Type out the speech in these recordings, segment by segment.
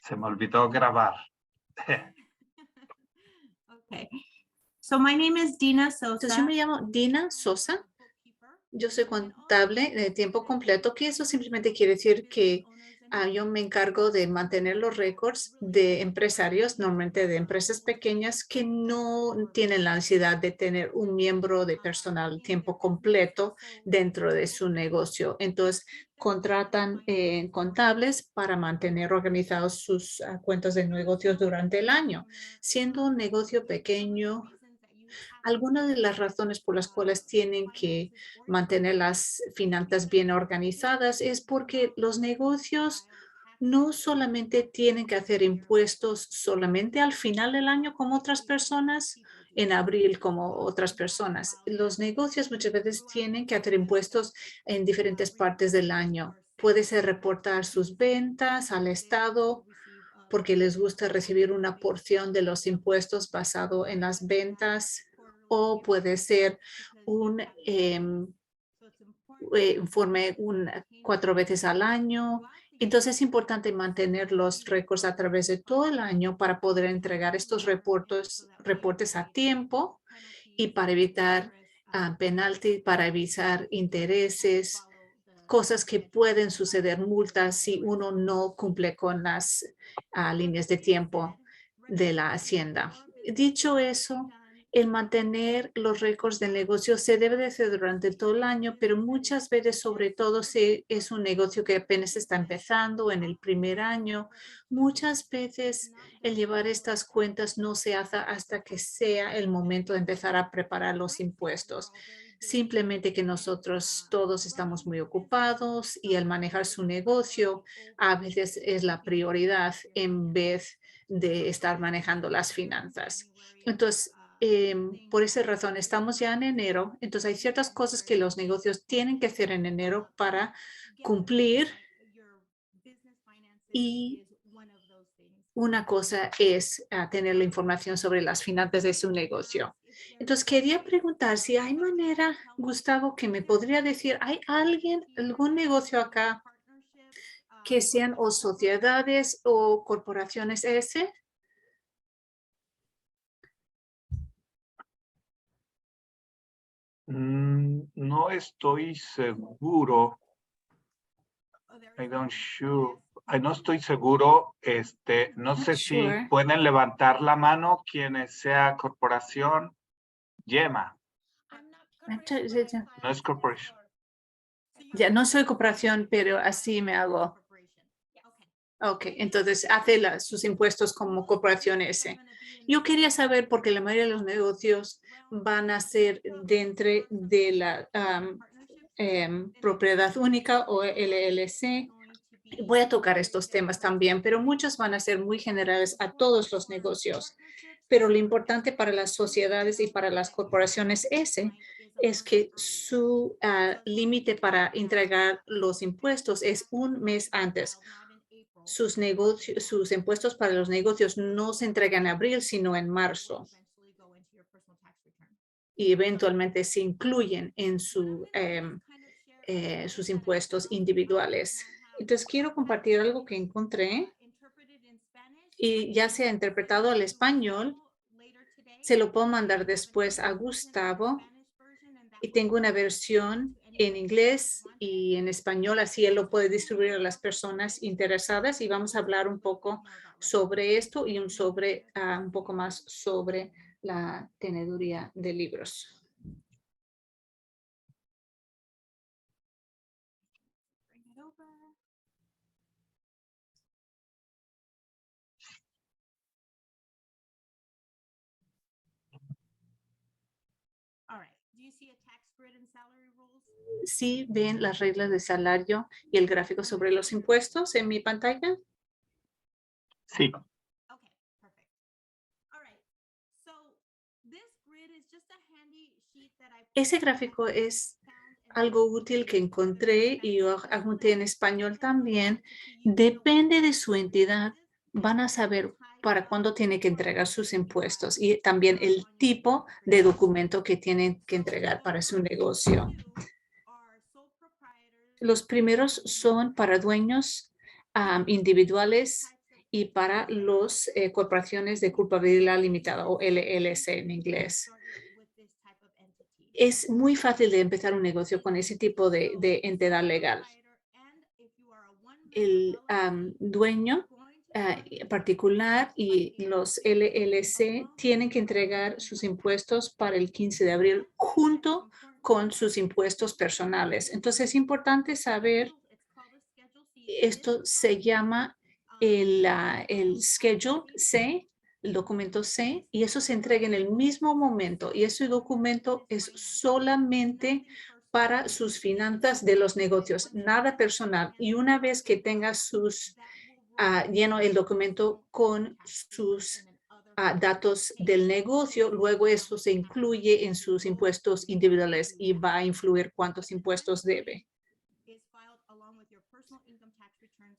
Se me olvidó grabar. Okay. So my name is Dina Sosa. Entonces, yo me llamo Dina Sosa. Yo soy contable de tiempo completo, que eso simplemente quiere decir que yo me encargo de mantener los récords de empresarios, normalmente de empresas pequeñas que no tienen la necesidad de tener un miembro de personal tiempo completo dentro de su negocio. Entonces, contratan contables para mantener organizados sus cuentas de negocios durante el año. Siendo un negocio pequeño, algunas de las razones por las cuales tienen que mantener las finanzas bien organizadas es porque los negocios no solamente tienen que hacer impuestos solamente al final del año como otras personas, en abril como otras personas. Los negocios muchas veces tienen que hacer impuestos en diferentes partes del año. Puede ser reportar sus ventas al Estado porque les gusta recibir una porción de los impuestos basado en las ventas, o puede ser un informe 4 veces al año. Entonces es importante mantener los récords a través de todo el año para poder entregar estos reportes a tiempo y para evitar penalti, para evitar intereses, cosas que pueden suceder, multas si uno no cumple con las líneas de tiempo de la hacienda. Dicho eso, el mantener los récords del negocio se debe de hacer durante todo el año, pero muchas veces, sobre todo si es un negocio que apenas está empezando en el primer año, muchas veces el llevar estas cuentas no se hace hasta que sea el momento de empezar a preparar los impuestos. Simplemente que nosotros todos estamos muy ocupados y al manejar su negocio a veces es la prioridad en vez de estar manejando las finanzas. Entonces, por esa razón, estamos ya en enero. Entonces, hay ciertas cosas que los negocios tienen que hacer en enero para cumplir. Y una cosa es tener la información sobre las finanzas de su negocio. Entonces, quería preguntar si hay manera, Gustavo, que me podría decir, ¿hay alguien, algún negocio acá que sean o sociedades o corporaciones ese? No estoy seguro. No estoy seguro. No sé si Sure. pueden levantar la mano quienes sea corporación. Yema, no es corporation. Ya no soy corporación, pero así me hago. Ok, entonces hace sus impuestos como corporación S. Yo quería saber, porque la mayoría de los negocios van a ser dentro de la propiedad única o LLC. Voy a tocar estos temas también, pero muchos van a ser muy generales a todos los negocios. Pero lo importante para las sociedades y para las corporaciones S es que su límite para entregar los impuestos es un mes antes. Sus impuestos para los negocios no se entregan en abril, sino en marzo. Y eventualmente se incluyen en sus impuestos individuales. Entonces, quiero compartir algo que encontré y ya se ha interpretado al español. Se lo puedo mandar después a Gustavo. Y tengo una versión en inglés y en español, así él lo puede distribuir a las personas interesadas y vamos a hablar un poco sobre esto y un poco más sobre la teneduría de libros. ¿Sí ven las reglas de salario y el gráfico sobre los impuestos en mi pantalla? Sí. Ese gráfico es algo útil que encontré y yo adjunté en español también. Depende de su entidad, van a saber para cuándo tiene que entregar sus impuestos y también el tipo de documento que tienen que entregar para su negocio. Los primeros son para dueños individuales y para las corporaciones de culpabilidad limitada o LLC en inglés. Es muy fácil de empezar un negocio con ese tipo de entidad legal. El dueño particular y los LLC tienen que entregar sus impuestos para el 15 de abril junto con sus impuestos personales. Entonces es importante saber, esto se llama el Schedule C, el documento C, y eso se entrega en el mismo momento. Y ese documento es solamente para sus finanzas de los negocios, nada personal. Y una vez que tenga lleno el documento con sus datos del negocio, luego eso se incluye en sus impuestos individuales y va a influir cuántos impuestos debe.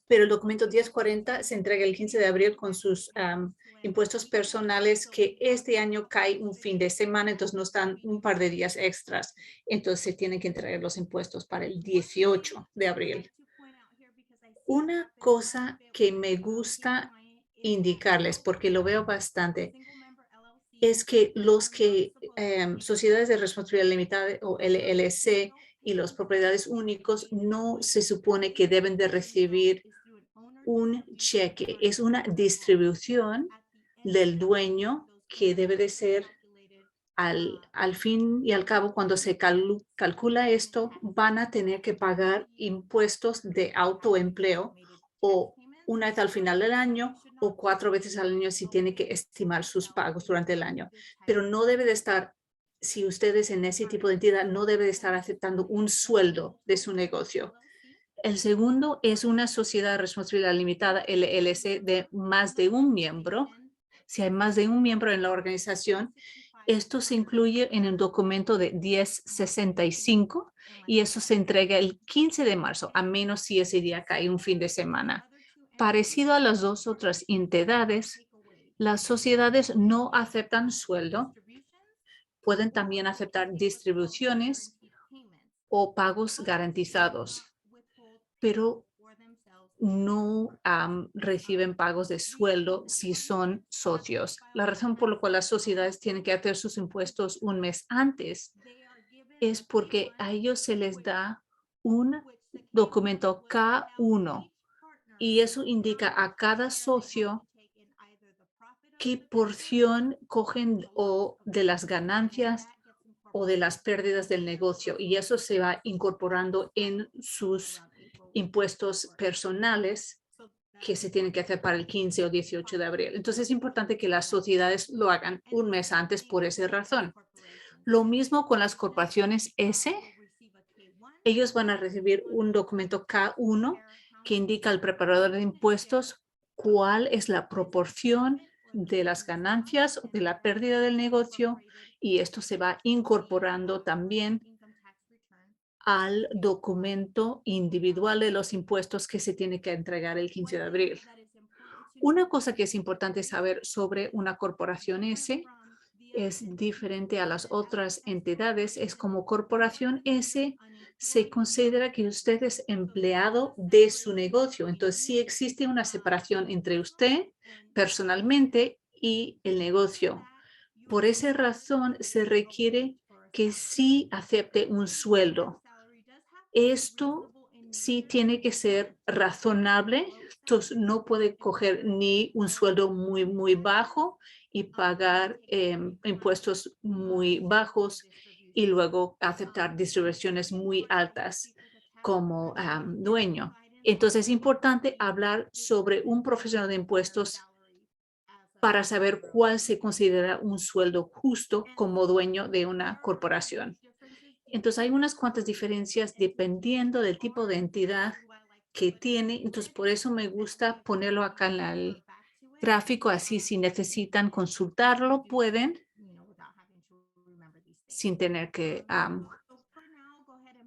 Pero el documento 1040 se entrega el 15 de abril con sus impuestos personales, que este año cae un fin de semana, entonces no están un par de días extras. Entonces se tienen que entregar los impuestos para el 18 de abril. Una cosa que me gusta indicarles, porque lo veo bastante, es que sociedades de responsabilidad limitada o LLC y los propiedades únicos no se supone que deben de recibir un cheque. Es una distribución del dueño que debe de ser al fin y al cabo, cuando se calcula esto, van a tener que pagar impuestos de autoempleo o una vez al final del año o 4 veces al año si tiene que estimar sus pagos durante el año. Pero no debe de estar, si ustedes en ese tipo de entidad, no debe de estar aceptando un sueldo de su negocio. El segundo es una sociedad de responsabilidad limitada, LLC, de más de un miembro. Si hay más de un miembro en la organización, esto se incluye en el documento de 1065 y eso se entrega el 15 de marzo, a menos si ese día cae un fin de semana. Parecido a las dos otras entidades, las sociedades no aceptan sueldo. Pueden también aceptar distribuciones o pagos garantizados, pero no reciben pagos de sueldo si son socios. La razón por la cual las sociedades tienen que hacer sus impuestos un mes antes es porque a ellos se les da un documento K1 y eso indica a cada socio qué porción cogen o de las ganancias o de las pérdidas del negocio, y eso se va incorporando en sus impuestos personales que se tienen que hacer para el 15 o 18 de abril. Entonces es importante que las sociedades lo hagan un mes antes por esa razón. Lo mismo con las corporaciones S. Ellos van a recibir un documento K1 que indica al preparador de impuestos cuál es la proporción de las ganancias o de la pérdida del negocio, y esto se va incorporando también al documento individual de los impuestos que se tiene que entregar el 15 de abril. Una cosa que es importante saber sobre una corporación S es diferente a las otras entidades, es como corporación S se considera que usted es empleado de su negocio. Entonces, sí existe una separación entre usted personalmente y el negocio. Por esa razón, se requiere que sí acepte un sueldo. Esto sí tiene que ser razonable. Entonces, no puede coger ni un sueldo muy bajo y pagar impuestos muy bajos y luego aceptar distribuciones muy altas como dueño. Entonces, es importante hablar sobre un profesional de impuestos para saber cuál se considera un sueldo justo como dueño de una corporación. Entonces, hay unas cuantas diferencias dependiendo del tipo de entidad que tiene. Entonces, por eso me gusta ponerlo acá en el gráfico, así si necesitan consultarlo, pueden sin tener que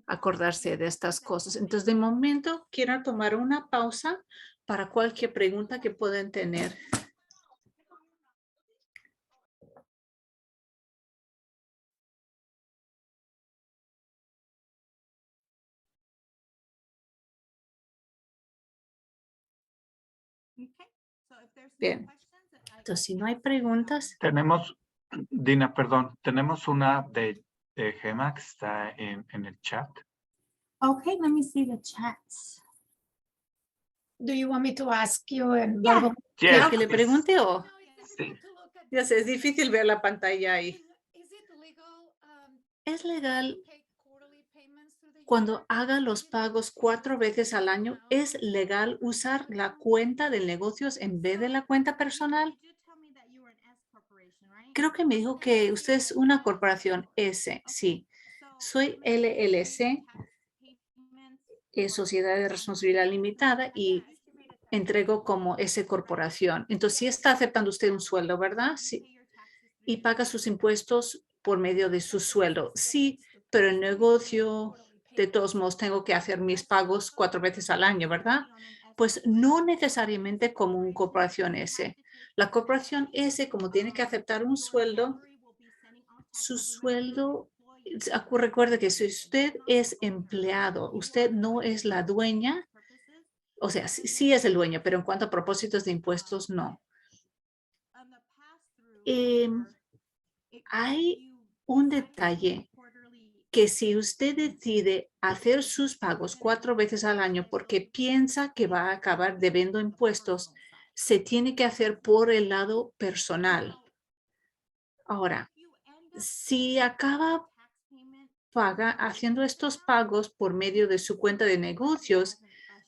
acordarse de estas cosas. Entonces, de momento, quiero tomar una pausa para cualquier pregunta que puedan tener. Bien. Entonces, si no hay preguntas, Tenemos, Dina, perdón, tenemos una de Gemma que está en el chat. Okay, let me see the chats. Do you want me to ask you and Yeah. luego- ¿quieres Yes, que le please. pregunte o? Sí. Ya sé, es difícil ver la pantalla ahí. ¿Es legal cuando haga los pagos 4 veces al año? ¿Es legal usar la cuenta de negocios en vez de la cuenta personal? Creo que me dijo que usted es una corporación S. Sí, soy LLC, Sociedad de Responsabilidad Limitada, y entrego como S corporación. Entonces, sí está aceptando usted un sueldo, ¿verdad? Sí. Y paga sus impuestos por medio de su sueldo. Sí, pero el negocio, de todos modos, tengo que hacer mis pagos 4 veces al año, ¿verdad? Pues no necesariamente como una corporación S. La corporación S, como tiene que aceptar un sueldo, su sueldo, recuerde que si usted es empleado, usted no es la dueña, o sea, sí es el dueño, pero en cuanto a propósitos de impuestos, no. Hay un detalle que si usted decide hacer sus pagos 4 veces al año porque piensa que va a acabar debiendo impuestos, se tiene que hacer por el lado personal. Ahora, si acaba haciendo estos pagos por medio de su cuenta de negocios,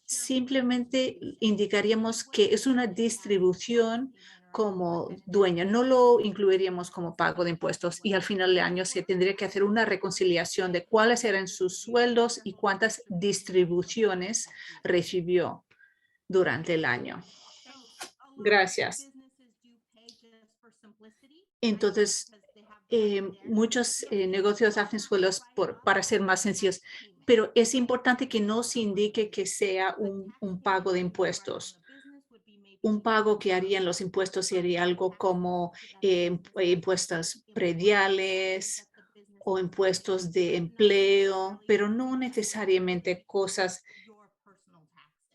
simplemente indicaríamos que es una distribución como dueña, no lo incluiríamos como pago de impuestos, y al final del año se tendría que hacer una reconciliación de cuáles eran sus sueldos y cuántas distribuciones recibió durante el año. Gracias. Entonces, muchos negocios hacen sueldos para ser más sencillos, pero es importante que no se indique que sea un pago de impuestos. Un pago que harían los impuestos sería algo como impuestos prediales o impuestos de empleo, pero no necesariamente cosas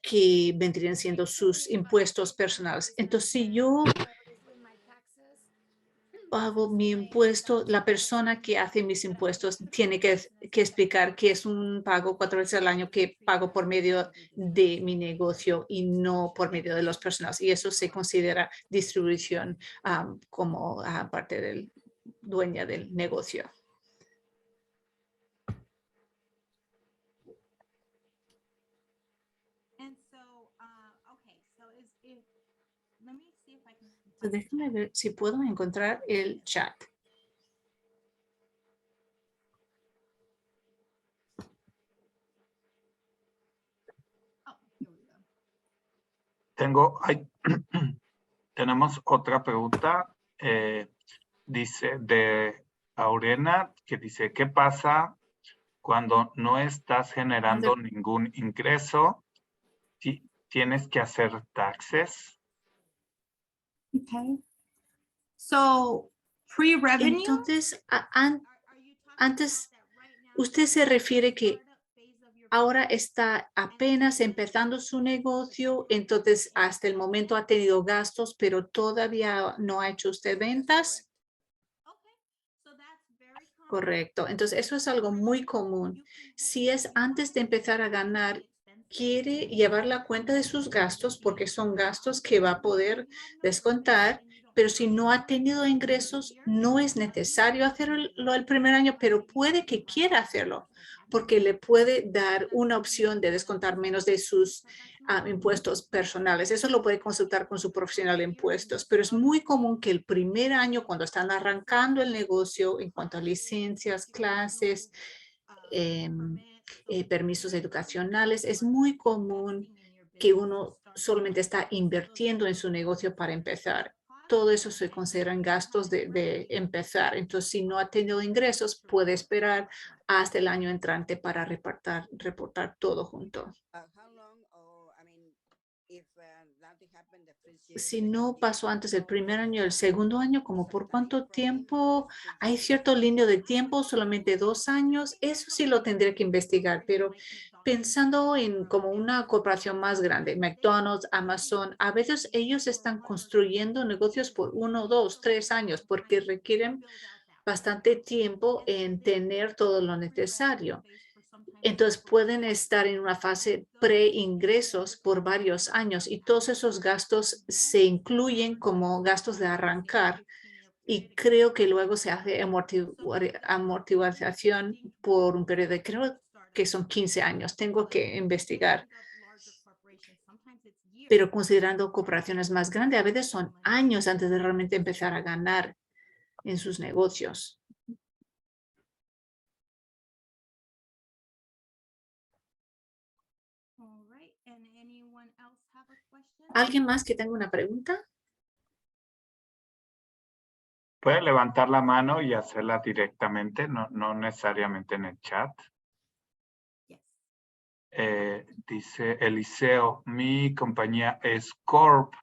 que vendrían siendo sus impuestos personales. Entonces, si yo pago mi impuesto, la persona que hace mis impuestos tiene que explicar que es un pago 4 veces al año que pago por medio de mi negocio y no por medio de los personales. Y eso se considera distribución como parte del dueña del negocio. Déjame ver si puedo encontrar el chat. Tenemos otra pregunta, dice de Aurena, que dice, ¿qué pasa cuando no estás generando ningún ingreso? ¿Tienes que hacer taxes? Okay. So pre-revenue. Entonces, antes, usted se refiere que ahora está apenas empezando su negocio, entonces hasta el momento ha tenido gastos, pero todavía no ha hecho usted ventas. Correcto. Entonces, eso es algo muy común. Si es antes de empezar a ganar, quiere llevar la cuenta de sus gastos porque son gastos que va a poder descontar, pero si no ha tenido ingresos, no es necesario hacerlo el primer año, pero puede que quiera hacerlo porque le puede dar una opción de descontar menos de sus impuestos personales. Eso lo puede consultar con su profesional de impuestos, pero es muy común que el primer año, cuando están arrancando el negocio en cuanto a licencias, clases, permisos educacionales, es muy común que uno solamente está invirtiendo en su negocio para empezar. Todo eso se consideran gastos de empezar. Entonces, si no ha tenido ingresos, puede esperar hasta el año entrante para reportar todo junto. Si no pasó antes del primer año, el segundo año, ¿como por cuánto tiempo? ¿Hay cierto línea de tiempo, solamente 2 años? Eso sí lo tendré que investigar, pero pensando en como una corporación más grande, McDonald's, Amazon, a veces ellos están construyendo negocios por 1, 2, 3 años porque requieren bastante tiempo en tener todo lo necesario. Entonces pueden estar en una fase pre-ingresos por varios años y todos esos gastos se incluyen como gastos de arrancar y creo que luego se hace amortización por un periodo de, creo que son 15 años. Tengo que investigar. Pero considerando corporaciones más grandes, a veces son años antes de realmente empezar a ganar en sus negocios. ¿Alguien más que tenga una pregunta? Puede levantar la mano y hacerla directamente, no necesariamente en el chat. Dice Eliseo, mi compañía es Corp.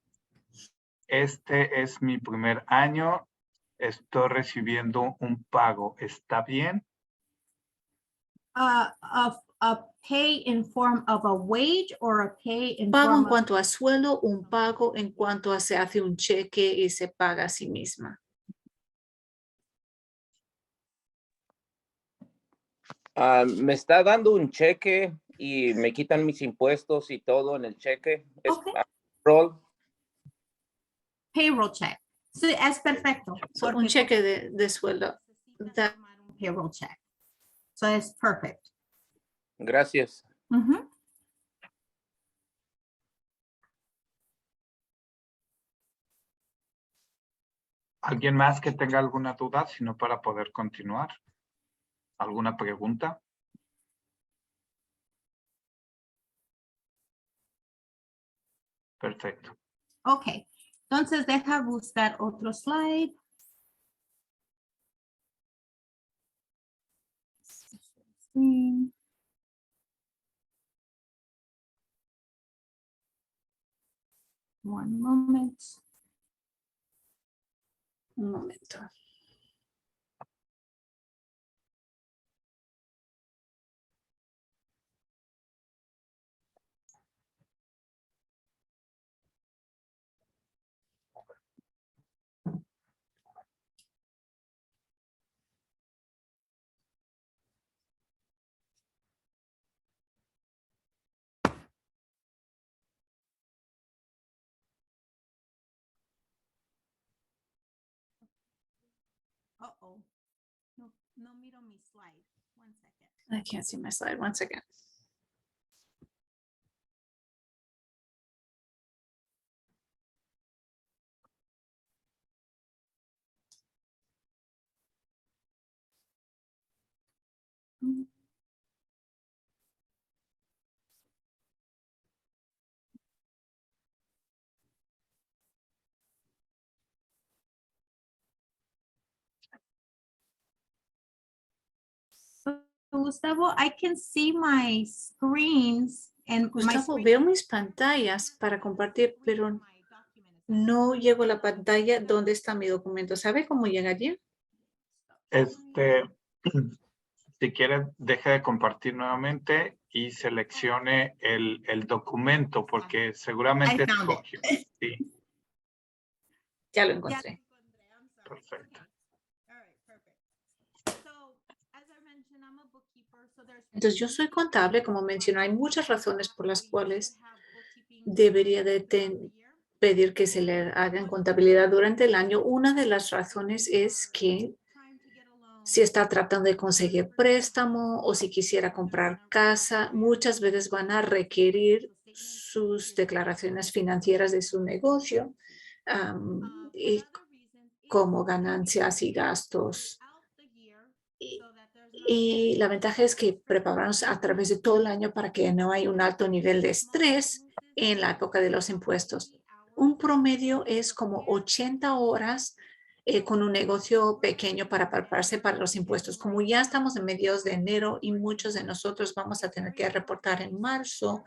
Este es mi primer año. Estoy recibiendo un pago. ¿Está bien? A pay in form of a wage or a pay in Pago en form of, cuanto a sueldo, un pago en cuanto a se hace un cheque y se paga a sí misma. Me está dando un cheque y me quitan mis impuestos y todo en el cheque. Es Okay. roll. payroll check. So es perfecto. So, un porque cheque de sueldo. necesitas tomar un payroll check. So es perfect. Gracias. Ujú. ¿Alguien más que tenga alguna duda, sino para poder continuar? ¿Alguna pregunta? Perfecto. Ok. Entonces deja buscar otro slide. One moment. Un momento. Uh-oh. No miro mi slide. One second. I can't see my slide. One second. So, Gustavo, I can see my screens and my Gustavo, screen- veo mis pantallas para compartir, pero no llego a la pantalla donde está mi documento. ¿Sabe cómo llegaría? Si quiere, deje de compartir nuevamente y seleccione el documento, porque seguramente I found it. escogió. Sí, Ya lo encontré. perfecto. Entonces, yo soy contable, como mencioné, hay muchas razones por las cuales debería de pedir que se le haga contabilidad durante el año. Una de las razones es que si está tratando de conseguir préstamo o si quisiera comprar casa, muchas veces van a requerir sus declaraciones financieras de su negocio y como ganancias y gastos. Y la ventaja es que preparamos a través de todo el año para que no haya un alto nivel de estrés en la época de los impuestos. Un promedio es como 80 horas con un negocio pequeño para prepararse para los impuestos. Como ya estamos en mediados de enero y muchos de nosotros vamos a tener que reportar en marzo,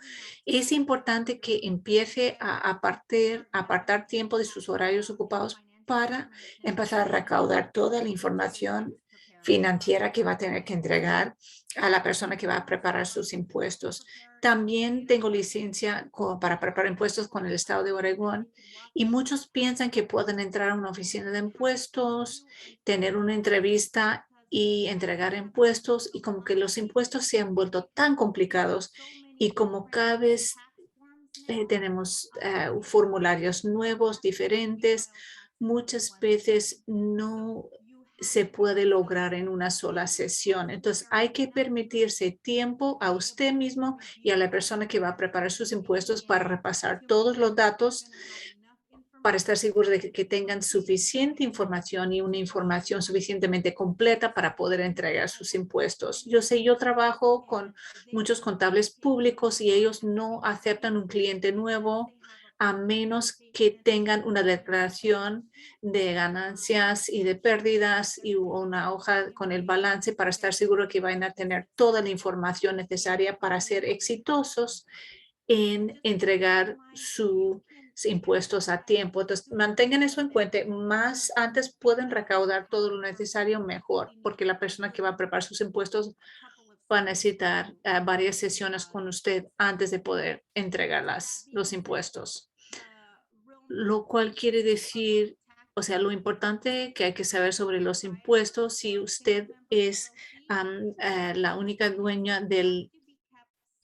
es importante que empiece a apartar tiempo de sus horarios ocupados para empezar a recaudar toda la información financiera que va a tener que entregar a la persona que va a preparar sus impuestos. También tengo licencia para preparar impuestos con el estado de Oregón y muchos piensan que pueden entrar a una oficina de impuestos, tener una entrevista y entregar impuestos, y como que los impuestos se han vuelto tan complicados y como cada vez tenemos formularios nuevos, diferentes, muchas veces no se puede lograr en una sola sesión. Entonces hay que permitirse tiempo a usted mismo y a la persona que va a preparar sus impuestos para repasar todos los datos, para estar seguros de que tengan suficiente información y una información suficientemente completa para poder entregar sus impuestos. Yo trabajo con muchos contables públicos y ellos no aceptan un cliente nuevo a menos que tengan una declaración de ganancias y de pérdidas y una hoja con el balance para estar seguro que van a tener toda la información necesaria para ser exitosos en entregar sus impuestos a tiempo. Entonces, mantengan eso en cuenta. Más antes pueden recaudar todo lo necesario, mejor, porque la persona que va a preparar sus impuestos va a necesitar varias sesiones con usted antes de poder entregar los impuestos. Lo cual quiere decir, o sea, lo importante que hay que saber sobre los impuestos, si usted es la única dueña del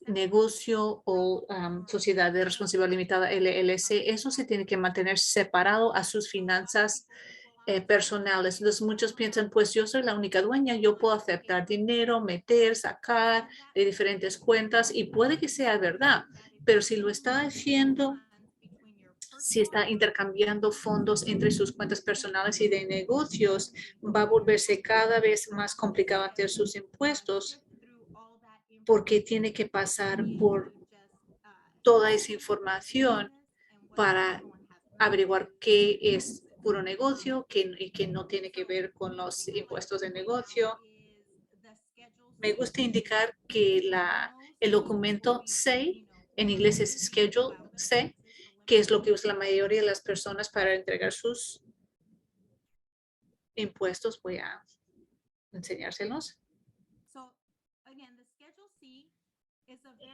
negocio o sociedad de responsabilidad limitada LLC, eso se tiene que mantener separado a sus finanzas personales. Entonces muchos piensan, pues yo soy la única dueña, yo puedo aceptar dinero, meter, sacar de diferentes cuentas y puede que sea verdad, pero si lo está haciendo, si está intercambiando fondos entre sus cuentas personales y de negocios, va a volverse cada vez más complicado hacer sus impuestos porque tiene que pasar por toda esa información para averiguar qué es puro negocio y qué no tiene que ver con los impuestos de negocio. Me gusta indicar que el documento C, en inglés es Schedule C, que es lo que usa la mayoría de las personas para entregar sus impuestos. Voy a enseñárselos.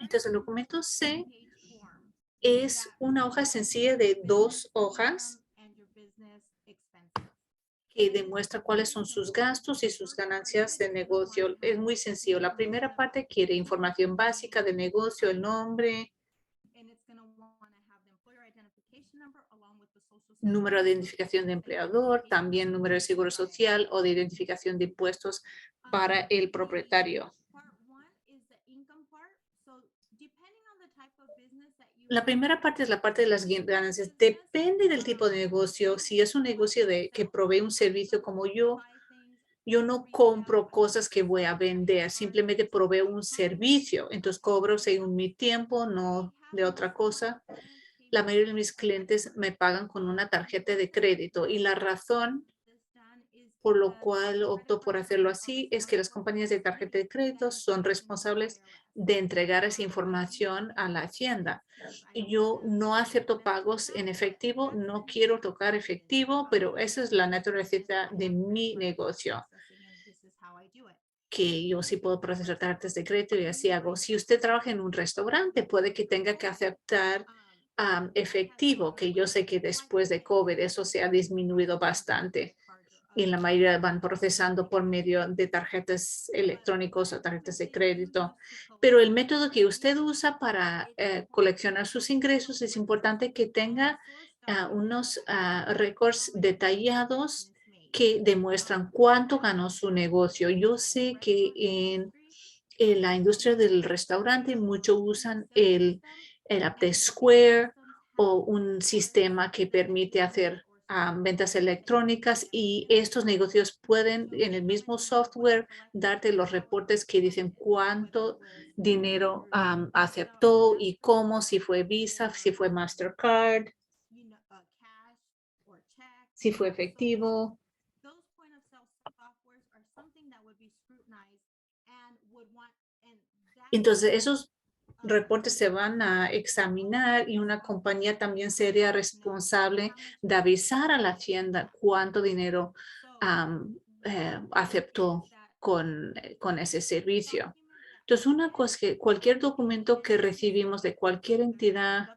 Entonces, el documento C es una hoja sencilla de 2 hojas que demuestra cuáles son sus gastos y sus ganancias de negocio. Es muy sencillo. La primera parte quiere información básica de negocio, el nombre, número de identificación de empleador, también número de seguro social o de identificación de impuestos para el propietario. La primera parte es la parte de las ganancias. Depende del tipo de negocio. Si es un negocio que provee un servicio como yo no compro cosas que voy a vender, simplemente proveo un servicio. Entonces cobro según mi tiempo, no de otra cosa. La mayoría de mis clientes me pagan con una tarjeta de crédito y la razón por lo cual opto por hacerlo así es que las compañías de tarjeta de crédito son responsables de entregar esa información a la hacienda. Yo no acepto pagos en efectivo, no quiero tocar efectivo, pero esa es la naturaleza de mi negocio, que yo sí puedo procesar tarjetas de crédito y así hago. Si usted trabaja en un restaurante, puede que tenga que aceptar efectivo, que yo sé que después de COVID eso se ha disminuido bastante. Y la mayoría van procesando por medio de tarjetas electrónicas o tarjetas de crédito. Pero el método que usted usa para coleccionar sus ingresos es importante que tenga unos récords detallados que demuestran cuánto ganó su negocio. Yo sé que en la industria del restaurante muchos usan el app de Square o un sistema que permite hacer ventas electrónicas, y estos negocios pueden en el mismo software darte los reportes que dicen cuánto dinero aceptó y cómo, si fue Visa, si fue Mastercard, si fue efectivo. Entonces, esos reportes se van a examinar y una compañía también sería responsable de avisar a la hacienda cuánto dinero aceptó con ese servicio. Entonces, una cosa que cualquier documento que recibimos de cualquier entidad,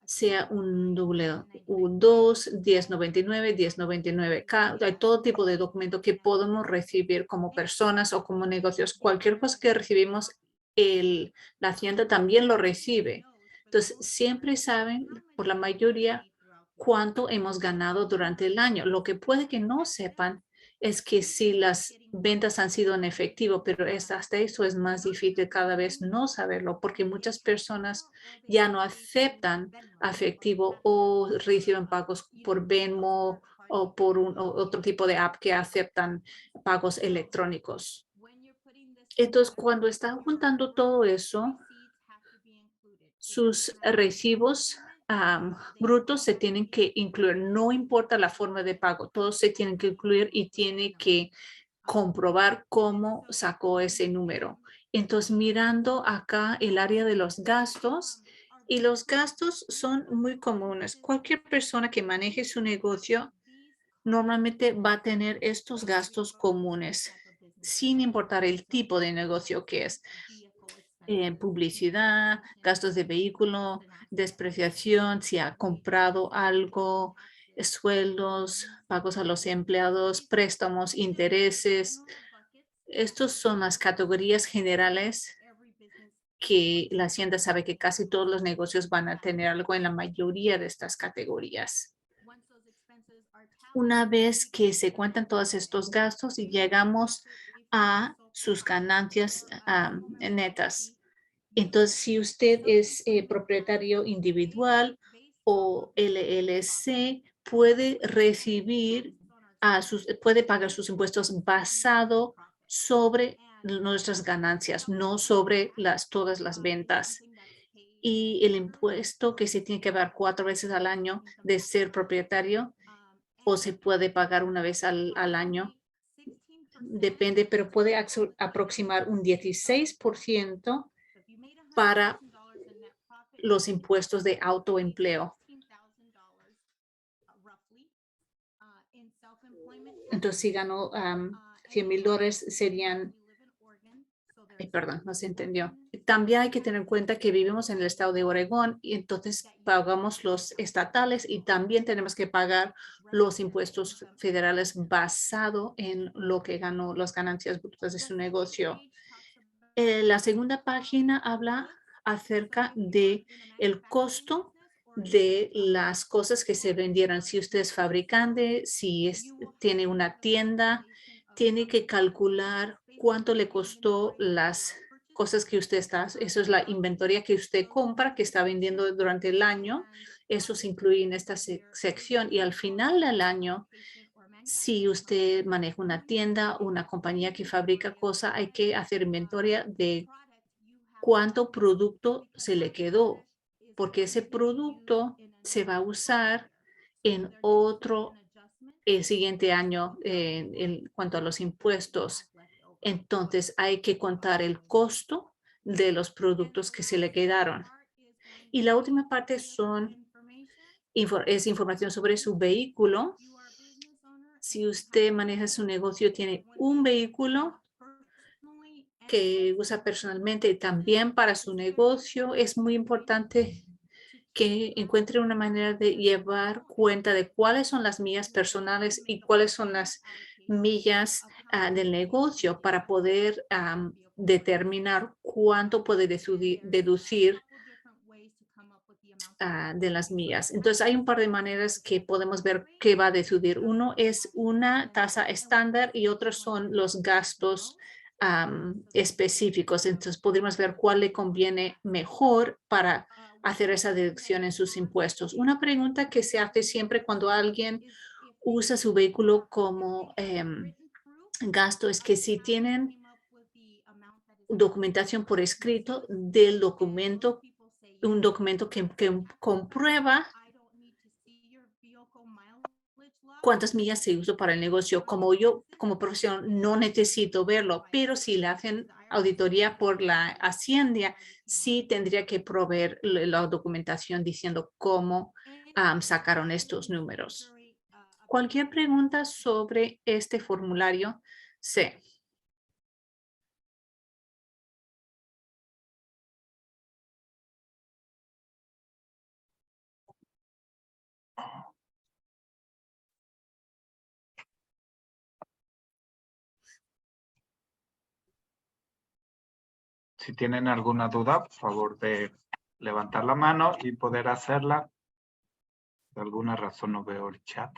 sea un W2, 1099, 1099K, hay todo tipo de documento que podemos recibir como personas o como negocios. Cualquier cosa que recibimos, la hacienda también lo recibe. Entonces, siempre saben, por la mayoría, cuánto hemos ganado durante el año. Lo que puede que no sepan es que si las ventas han sido en efectivo, pero hasta eso es más difícil cada vez no saberlo, porque muchas personas ya no aceptan efectivo o reciben pagos por Venmo o por otro tipo de app que aceptan pagos electrónicos. Entonces, cuando están juntando todo eso, sus recibos brutos se tienen que incluir. No importa la forma de pago, todos se tienen que incluir y tiene que comprobar cómo sacó ese número. Entonces, mirando acá el área de los gastos, y los gastos son muy comunes. Cualquier persona que maneje su negocio normalmente va a tener estos gastos comunes, sin importar el tipo de negocio que es. Publicidad, gastos de vehículo, despreciación, si ha comprado algo, sueldos, pagos a los empleados, préstamos, intereses. Estos son las categorías generales que la hacienda sabe que casi todos los negocios van a tener algo en la mayoría de estas categorías. Una vez que se cuentan todos estos gastos y llegamos a sus ganancias netas. Entonces, si usted es propietario individual o LLC, puede recibir puede pagar sus impuestos basado sobre nuestras ganancias, no sobre todas las ventas. Y el impuesto que se tiene que pagar 4 veces al año de ser propietario o se puede pagar una vez al año, depende, pero puede aproximar un 16% para los impuestos de autoempleo. Entonces, si ganó $100,000, serían, perdón, no se entendió. También hay que tener en cuenta que vivimos en el estado de Oregón y entonces pagamos los estatales y también tenemos que pagar los impuestos federales basado en lo que ganó, las ganancias brutas de su negocio. La segunda página habla acerca de el costo de las cosas que se vendieron. Si usted es fabricante, si tiene una tienda, tiene que calcular cuánto le costó las cosas que usted está. Eso es la inventoría que usted compra, que está vendiendo durante el año. Eso se incluye en esta sección. Y al final del año, si usted maneja una tienda, una compañía que fabrica cosas, hay que hacer inventario de cuánto producto se le quedó, porque ese producto se va a usar en otro siguiente año en cuanto a los impuestos. Entonces hay que contar el costo de los productos que se le quedaron. Y la última parte es información sobre su vehículo. Si usted maneja su negocio, tiene un vehículo que usa personalmente también para su negocio, es muy importante que encuentre una manera de llevar cuenta de cuáles son las millas personales y cuáles son las millas del negocio para poder determinar cuánto puede deducir de las millas. Entonces, hay un par de maneras que podemos ver qué va a deducir. Uno es una tasa estándar y otros son los gastos específicos. Entonces, podemos ver cuál le conviene mejor para hacer esa deducción en sus impuestos. Una pregunta que se hace siempre cuando alguien usa su vehículo como gasto es que si tienen documentación por escrito del documento, un documento que comprueba cuántas millas se usó para el negocio. Como yo, como profesión, no necesito verlo, pero si le hacen auditoría por la Hacienda, sí tendría que proveer la documentación diciendo cómo sacaron estos números. ¿Cualquier pregunta sobre este formulario? Sí. Si tienen alguna duda, por favor de levantar la mano y poder hacerla. Por alguna razón no veo el chat.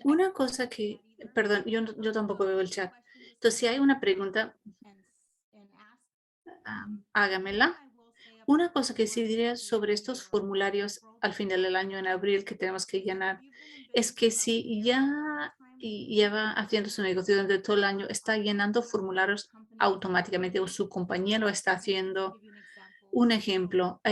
Una cosa que, perdón, yo tampoco veo el chat. Entonces, si hay una pregunta, hágamela. Una cosa que sí diría sobre estos formularios al final del año, en abril, que tenemos que llenar, es que si ya lleva haciendo su negocio durante todo el año, está llenando formularios automáticamente o su compañía lo está haciendo. Un ejemplo,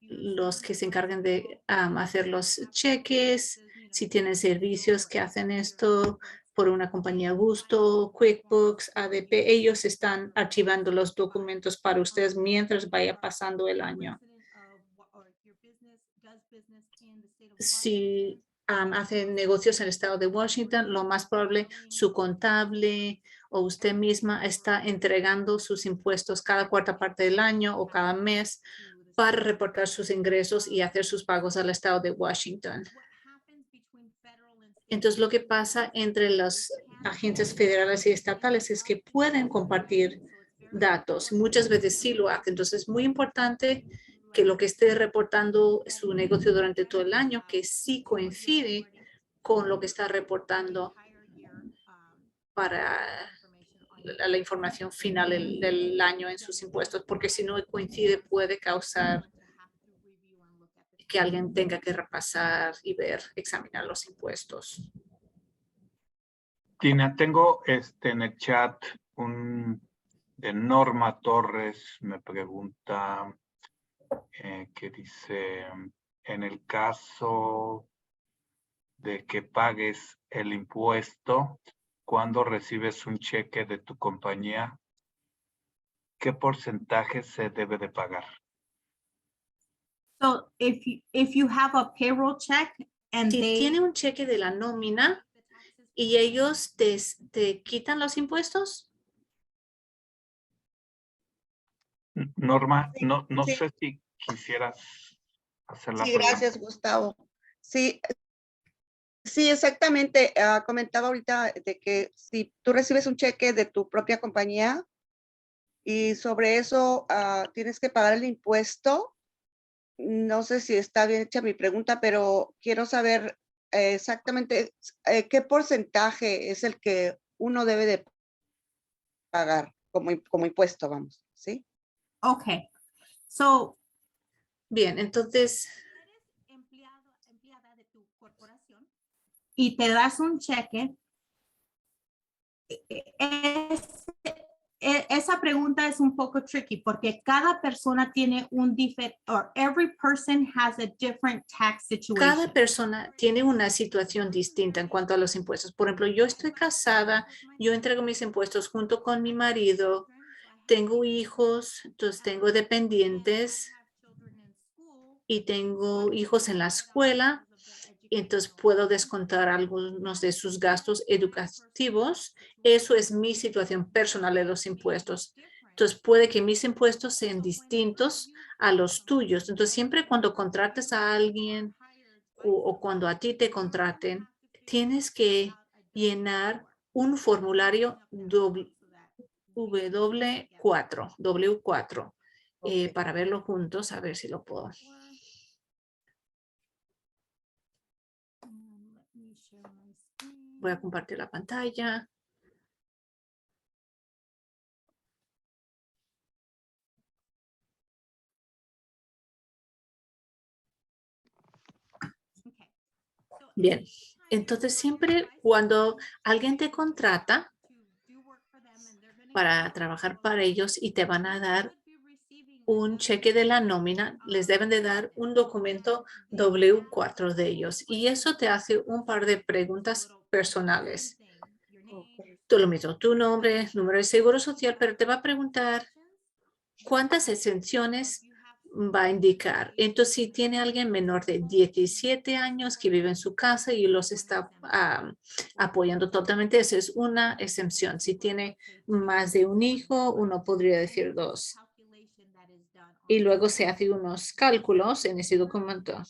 los que se encargan de hacer los cheques, si tienen servicios que hacen esto por una compañía a gusto, QuickBooks, ADP, ellos están archivando los documentos para ustedes mientras vaya pasando el año. Si hacen negocios en el estado de Washington, lo más probable su contable o usted misma está entregando sus impuestos cada cuarta parte del año o cada mes para reportar sus ingresos y hacer sus pagos al estado de Washington. Entonces, lo que pasa entre los agentes federales y estatales es que pueden compartir datos. Muchas veces sí lo hacen. Entonces, es muy importante que lo que esté reportando su negocio durante todo el año, que sí coincide con lo que está reportando para la información final del año en sus impuestos, porque si no coincide puede causar que alguien tenga que repasar y ver, examinar los impuestos. Tina, tengo en el chat de Norma Torres, me pregunta que dice, en el caso de que pagues el impuesto, cuando recibes un cheque de tu compañía, ¿qué porcentaje se debe de pagar? So if you have a payroll check and Si they tiene un cheque de la nómina y ellos te quitan los impuestos, Norma, no Sí. sé si quisieras hacer la Sí, pregunta. gracias, Gustavo. Sí, exactamente. Comentaba ahorita de que si tú recibes un cheque de tu propia compañía y sobre eso tienes que pagar el impuesto. No sé si está bien hecha mi pregunta, pero quiero saber exactamente qué porcentaje es el que uno debe de pagar como impuesto, vamos, ¿sí? okay. So bien, entonces empleada de tu corporación y te das un cheque, esa pregunta es un poco tricky porque cada persona tiene un diferente, or every person has a different tax situation. cada persona tiene una situación distinta en cuanto a los impuestos. Por ejemplo, yo estoy casada, yo entrego mis impuestos junto con mi marido, tengo hijos, entonces tengo dependientes y tengo hijos en la escuela, y entonces puedo descontar algunos de sus gastos educativos. Eso es mi situación personal de los impuestos. Entonces puede que mis impuestos sean distintos a los tuyos. Entonces siempre cuando contrates a alguien o cuando a ti te contraten, tienes que llenar un formulario W4 para verlo juntos, a ver si lo puedo. Voy a compartir la pantalla. Bien, entonces siempre cuando alguien te contrata para trabajar para ellos y te van a dar un cheque de la nómina, les deben de dar un documento W4 de ellos y eso te hace un par de preguntas personales. Tú lo mismo, tu nombre, número de seguro social, pero te va a preguntar cuántas exenciones va a indicar. Entonces, si tiene alguien menor de 17 años que vive en su casa y los está apoyando totalmente, esa es una excepción. Si tiene más de un hijo, uno podría decir 2. Y luego se hacen unos cálculos en ese documento.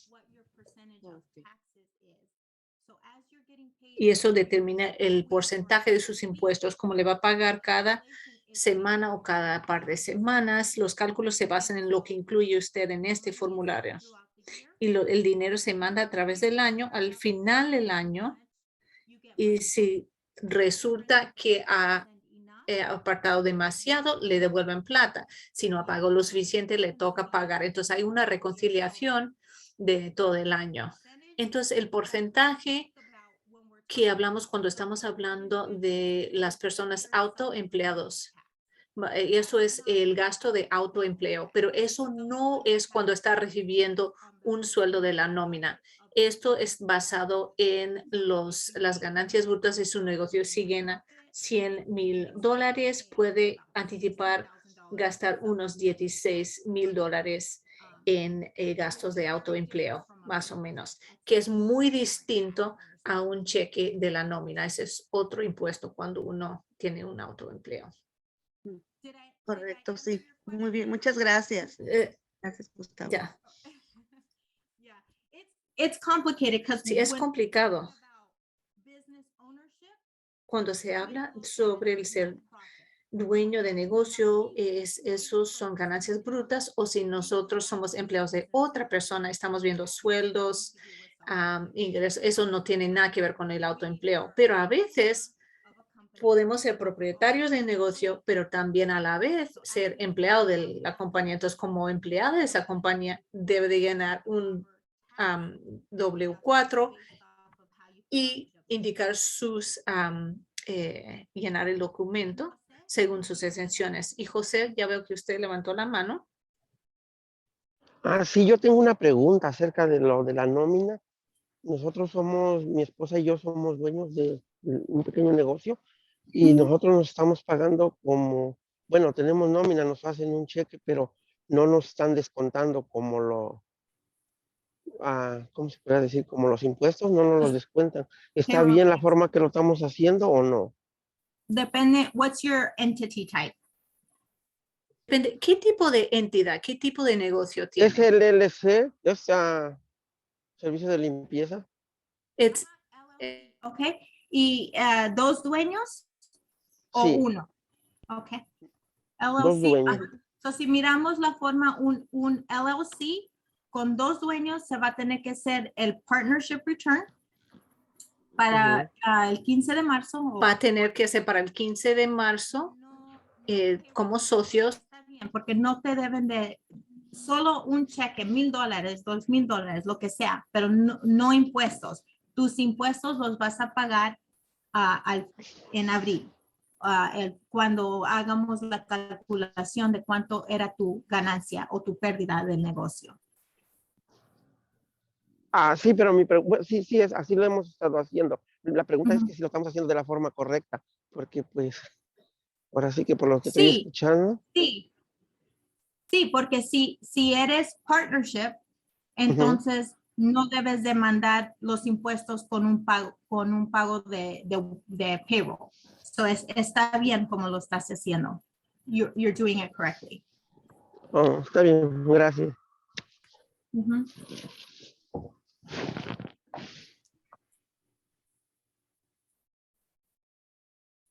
Y eso determina el porcentaje de sus impuestos, cómo le va a pagar cada semana o cada par de semanas. Los cálculos se basan en lo que incluye usted en este formulario. Y el dinero se manda a través del año, al final del año. Y si resulta que ha apartado demasiado, le devuelven plata. Si no ha pagado lo suficiente, le toca pagar. Entonces hay una reconciliación de todo el año. Entonces el porcentaje que hablamos cuando estamos hablando de las personas autoempleados. Y eso es el gasto de autoempleo, pero eso no es cuando está recibiendo un sueldo de la nómina. Esto es basado en las ganancias brutas de su negocio. Si gana $100,000, puede anticipar gastar unos $16,000 en gastos de autoempleo, más o menos, que es muy distinto a un cheque de la nómina. Ese es otro impuesto cuando uno tiene un autoempleo. Correcto, sí. Muy bien, muchas gracias. Gracias, Gustavo. Ya, It's complicated because sí, es complicado cuando se habla sobre el ser dueño de negocio, esos son ganancias brutas, o si nosotros somos empleados de otra persona, estamos viendo sueldos, ingresos, eso no tiene nada que ver con el autoempleo, pero a veces podemos ser propietarios de negocio, pero también a la vez ser empleado de la compañía. Entonces, como empleado de esa compañía, debe de ganar un W4 y indicar llenar el documento según sus exenciones. Y José, ya veo que usted levantó la mano. Sí, yo tengo una pregunta acerca de lo de la nómina. Nosotros somos, mi esposa y yo somos dueños de un pequeño negocio y nosotros nos estamos pagando como, bueno, tenemos nómina, nos hacen un cheque, pero no nos están descontando como ¿cómo se puede decir? Como los impuestos, no nos los descuentan. ¿Está Payroll bien la tax. forma que lo estamos haciendo o no? Depende, what's your entity type? Depende, ¿qué tipo de entidad, qué tipo de negocio ¿Es tiene? el LLC? ¿Es servicio de limpieza? It's, Okay. ¿Y dos dueños o Sí, uno? Okay. dos LLC. dueños. So, si miramos la forma, un LLC con dos dueños se va a tener que hacer el partnership return para el 15 de marzo. va a tener que ser para el 15 de marzo como socios. Está bien, porque no te deben de solo un cheque, $1,000, $2,000, lo que sea, pero no impuestos. Tus impuestos los vas a pagar en abril, cuando hagamos la calculación de cuánto era tu ganancia o tu pérdida del negocio. Sí, pero sí, así lo hemos estado haciendo. La pregunta es que si lo estamos haciendo de la forma correcta, porque pues, ahora sí que por lo que estoy Sí, escuchando. sí, porque si eres partnership, entonces no debes de mandar los impuestos con un pago de payroll. So está bien como lo estás haciendo. You're doing it correctly. Está bien, gracias.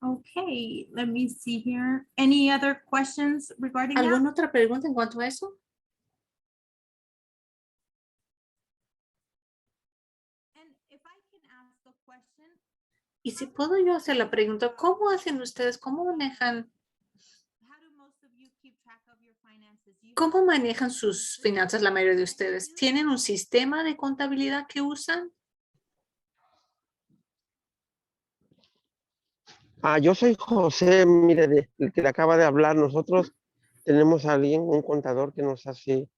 Okay, let me see here. Any other questions regarding that? ¿Alguna otra pregunta en cuanto a eso? And if I can ask a question, Y si puedo yo hacer la pregunta, ¿cómo hacen ustedes? ¿Cómo manejan how do most of you keep track of your finances? ¿Cómo manejan sus finanzas la mayoría de ustedes? ¿Tienen un sistema de contabilidad que usan? Yo soy José, mire, el que le acaba de hablar. Nosotros tenemos a alguien, un contador que nos hace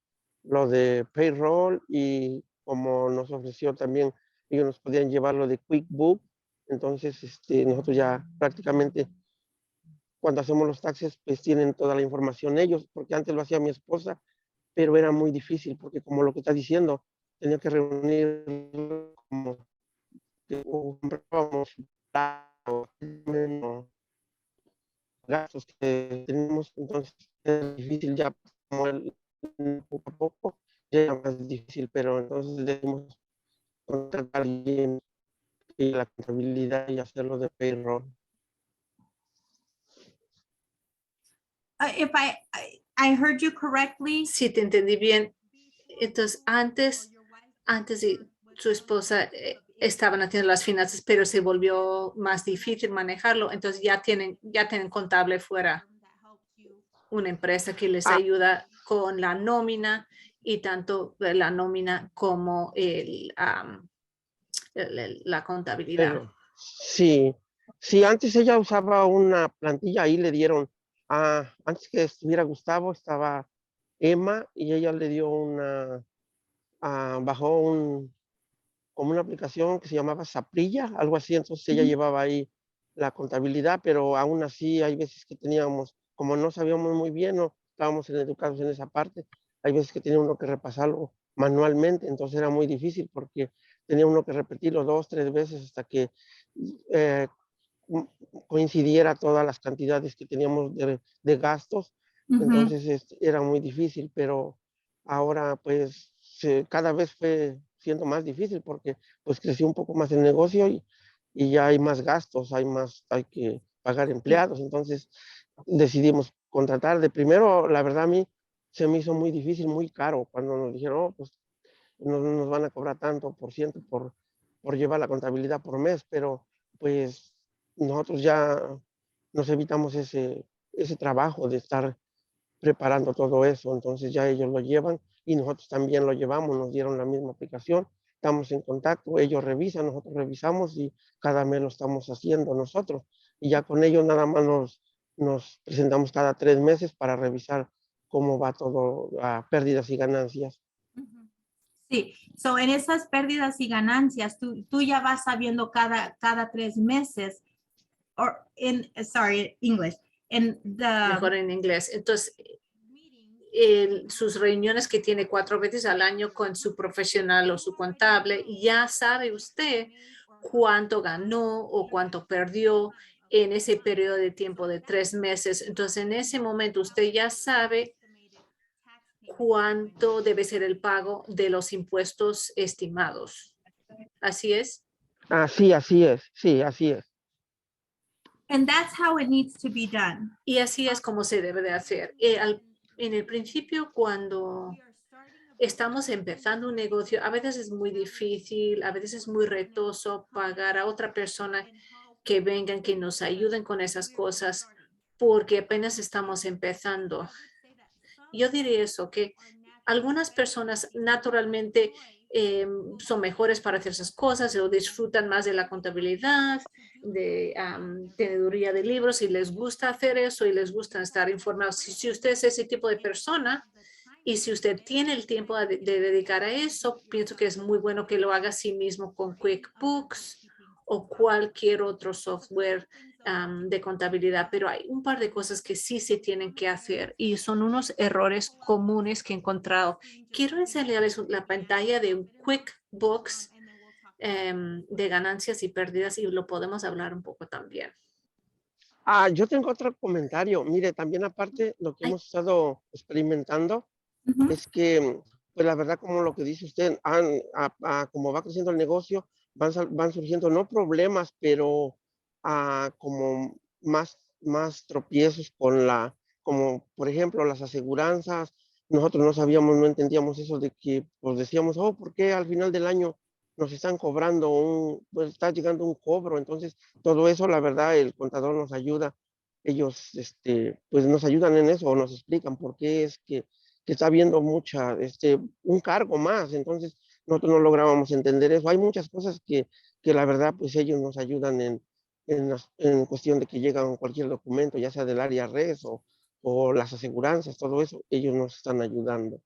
lo de payroll y como nos ofreció también, ellos nos podían llevar lo de QuickBook. Entonces, nosotros ya prácticamente cuando hacemos los taxes, pues tienen toda la información ellos, porque antes lo hacía mi esposa pero era muy difícil porque como lo que está diciendo, tenía que reunir como que comprábamos menos gastos que tenemos, entonces es difícil ya como poco a poco, ya era más difícil, pero entonces debemos contratar a alguien y la contabilidad y hacerlo de payroll. If I heard you correctly. Si te entendí bien, entonces antes y su esposa estaban haciendo las finanzas, pero se volvió más difícil manejarlo. Entonces ya tienen contable fuera, una empresa que les Ah. ayuda con la nómina y tanto la nómina como la contabilidad. Pero sí, sí, antes ella usaba una plantilla, ahí le dieron, antes que estuviera Gustavo, estaba Emma y ella le dio bajó como una aplicación que se llamaba Saprilla, algo así, entonces ella llevaba ahí la contabilidad, pero aún así hay veces que teníamos, como no sabíamos muy bien, no estábamos educados en esa parte, hay veces que tenía uno que repasarlo manualmente, entonces era muy difícil porque tenía uno que repetirlo 2, 3 veces hasta que eh, coincidiera todas las cantidades que teníamos de gastos, entonces era muy difícil, pero ahora pues cada vez fue siendo más difícil porque pues creció un poco más el negocio y ya hay más gastos, hay que pagar empleados, entonces decidimos contratar. De primero, la verdad a mí se me hizo muy difícil, muy caro, cuando nos dijeron, "Oh, pues nos van a cobrar tanto por ciento por llevar la contabilidad por mes", pero pues nosotros ya nos evitamos ese trabajo de estar preparando todo eso, entonces ya ellos lo llevan y nosotros también lo llevamos, nos dieron la misma aplicación, estamos en contacto, ellos revisan, nosotros revisamos y cada mes lo estamos haciendo nosotros y ya con ellos nada más nos presentamos cada 3 meses para revisar cómo va todo a pérdidas y ganancias. Sí, so en esas pérdidas y ganancias, tú ya vas sabiendo cada 3 meses, English, Mejor en inglés. Entonces, sus reuniones que tiene 4 veces al año con su profesional o su contable, ya sabe usted cuánto ganó o cuánto perdió en ese periodo de tiempo de 3 meses. Entonces, en ese momento usted ya sabe cuánto debe ser el pago de los impuestos estimados. ¿Así es? Sí, así es, sí, así es. And that's how it needs to be done. Y así es como se debe de hacer. En el principio, cuando estamos empezando un negocio, a veces es muy difícil, a veces es muy retoso pagar a otra persona que vengan, que nos ayuden con esas cosas, porque apenas estamos empezando. Yo diría eso, que algunas personas naturalmente son mejores para hacer esas cosas o disfrutan más de la contabilidad, de teneduría de libros y les gusta hacer eso y les gusta estar informados. Si usted es ese tipo de persona y si usted tiene el tiempo de dedicar a eso, pienso que es muy bueno que lo haga a sí mismo con QuickBooks o cualquier otro software de contabilidad, pero hay un par de cosas que sí se tienen que hacer y son unos errores comunes que he encontrado. Quiero enseñarles la pantalla de un QuickBooks de ganancias y pérdidas y lo podemos hablar un poco también. Yo tengo otro comentario. Mire, también aparte lo que hemos estado experimentando es que, pues la verdad, como lo que dice usted, como va creciendo el negocio, van surgiendo no problemas, pero como más tropiezos como por ejemplo las aseguranzas. Nosotros no sabíamos, no entendíamos eso de que, pues decíamos, oh, ¿por qué al final del año nos están cobrando pues está llegando un cobro? Entonces, todo eso, la verdad, el contador nos ayuda. Ellos, pues nos ayudan en eso o nos explican por qué es que está habiendo un cargo más, entonces nosotros no lográbamos entender eso. Hay muchas cosas que la verdad, pues ellos nos ayudan en cuestión de que llegan cualquier documento, ya sea del área res o las aseguranzas, todo eso, ellos nos están ayudando.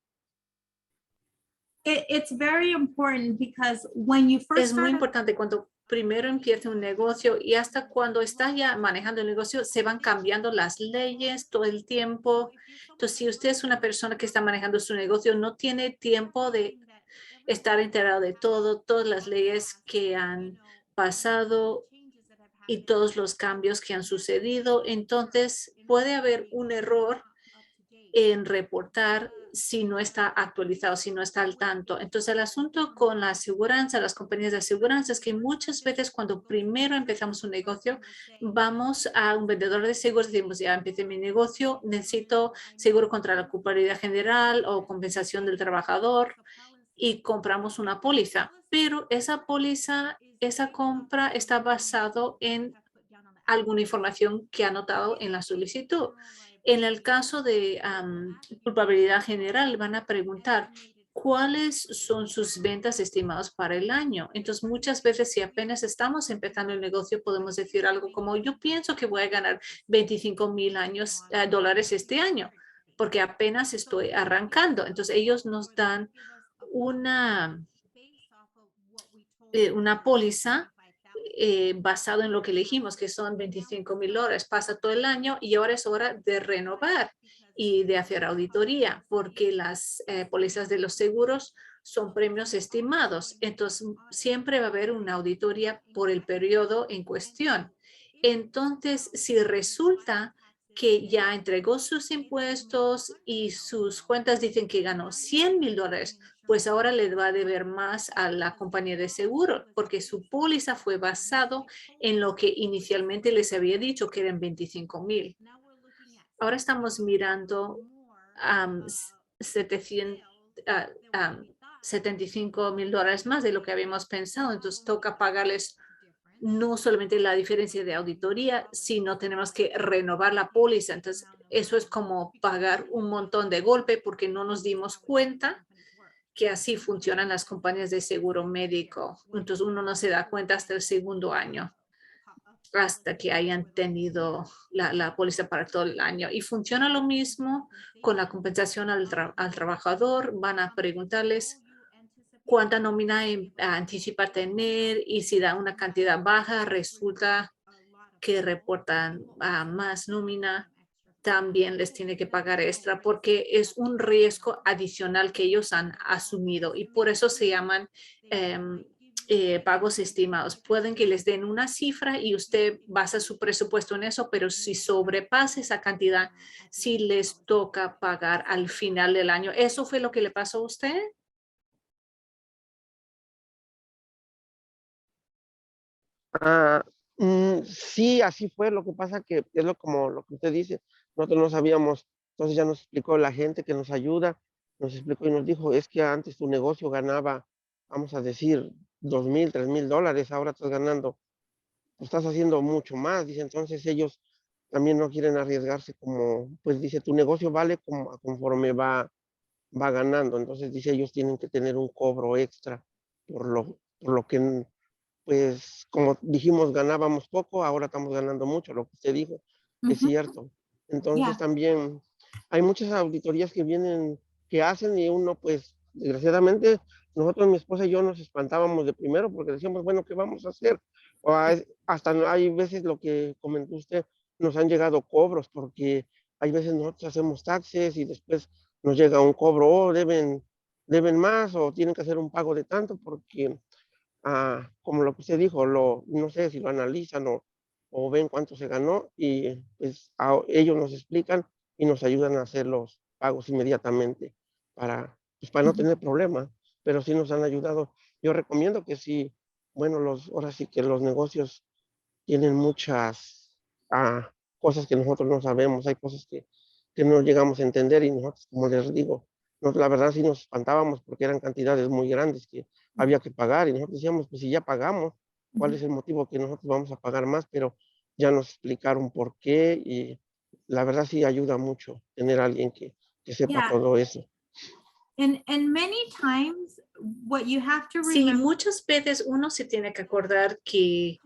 It's very important because when you first Es muy start importante cuando primero empieza un negocio y hasta cuando está ya manejando el negocio se van cambiando las leyes todo el tiempo. Entonces, si usted es una persona que está manejando su negocio, no tiene tiempo de estar enterado de todas las leyes que han pasado y todos los cambios que han sucedido. Entonces, puede haber un error en reportar si no está actualizado, si no está al tanto. Entonces, el asunto con la aseguranza, las compañías de aseguranza, es que muchas veces cuando primero empezamos un negocio, vamos a un vendedor de seguros y decimos, ya empecé mi negocio, necesito seguro contra la culpabilidad general o compensación del trabajador, y compramos una póliza. Pero esa póliza, esa compra está basado en alguna información que ha anotado en la solicitud. En el caso de culpabilidad general, van a preguntar cuáles son sus ventas estimadas para el año. Entonces, muchas veces, si apenas estamos empezando el negocio, podemos decir algo como, yo pienso que voy a ganar $25,000 dólares este año, porque apenas estoy arrancando. Entonces, ellos nos dan una póliza basado en lo que elegimos, que son $25,000. Pasa todo el año y ahora es hora de renovar y de hacer auditoría, porque las pólizas de los seguros son premios estimados. Entonces, siempre va a haber una auditoría por el periodo en cuestión. Entonces, si resulta que ya entregó sus impuestos y sus cuentas dicen que ganó $100,000, pues ahora le va a deber más a la compañía de seguro, porque su póliza fue basado en lo que inicialmente les había dicho, que eran $25,000. Ahora estamos mirando $75,000 más de lo que habíamos pensado. Entonces toca pagarles no solamente la diferencia de auditoría, sino tenemos que renovar la póliza. Entonces, eso es como pagar un montón de golpe porque no nos dimos cuenta que así funcionan las compañías de seguro médico. Entonces, uno no se da cuenta hasta el segundo año, hasta que hayan tenido la póliza para todo el año. Y funciona lo mismo con la compensación al trabajador. Van a preguntarles cuánta nómina anticipa tener, y si da una cantidad baja, resulta que reportan más nómina, también les tiene que pagar extra porque es un riesgo adicional que ellos han asumido y por eso se llaman pagos estimados. Pueden que les den una cifra y usted basa su presupuesto en eso, pero si sobrepasa esa cantidad, sí les toca pagar al final del año. ¿Eso fue lo que le pasó a usted? Ah, sí, así fue. Lo que pasa que es como lo que usted dice. Nosotros no sabíamos. Entonces ya nos explicó la gente que nos ayuda, nos explicó y nos dijo, es que antes tu negocio ganaba, vamos a decir, $2,000, $3,000. Ahora estás ganando, estás haciendo mucho más. Dice, entonces ellos también no quieren arriesgarse como, pues dice, tu negocio vale como, conforme va ganando. Entonces dice, ellos tienen que tener un cobro extra por lo que, pues, como dijimos, ganábamos poco, ahora estamos ganando mucho, lo que usted dijo, es Ujú. cierto. Entonces Yeah. también hay muchas auditorías que vienen, que hacen y uno, pues, desgraciadamente, nosotros, mi esposa y yo nos espantábamos de primero porque decíamos, bueno, ¿qué vamos a hacer? Hasta hay veces lo que comentó usted, nos han llegado cobros porque hay veces nosotros hacemos taxes y después nos llega un cobro, deben más o tienen que hacer un pago de tanto porque como lo que usted dijo, no sé si lo analizan o ven cuánto se ganó y pues ellos nos explican y nos ayudan a hacer los pagos inmediatamente pues, para no Ujú. tener problemas, pero sí nos han ayudado. Yo recomiendo que sí, bueno, ahora sí que los negocios tienen muchas cosas que nosotros no sabemos, hay cosas que no llegamos a entender y nosotros, como les digo, la verdad sí nos espantábamos porque eran cantidades muy grandes que había que pagar y nosotros decíamos, pues si ya pagamos, ¿cuál es el motivo que nosotros vamos a pagar más? Pero ya nos explicaron por qué y la verdad sí ayuda mucho tener a alguien que sepa Yeah. todo eso. And many times what you have to Sí, remember muchas veces uno se tiene que acordar que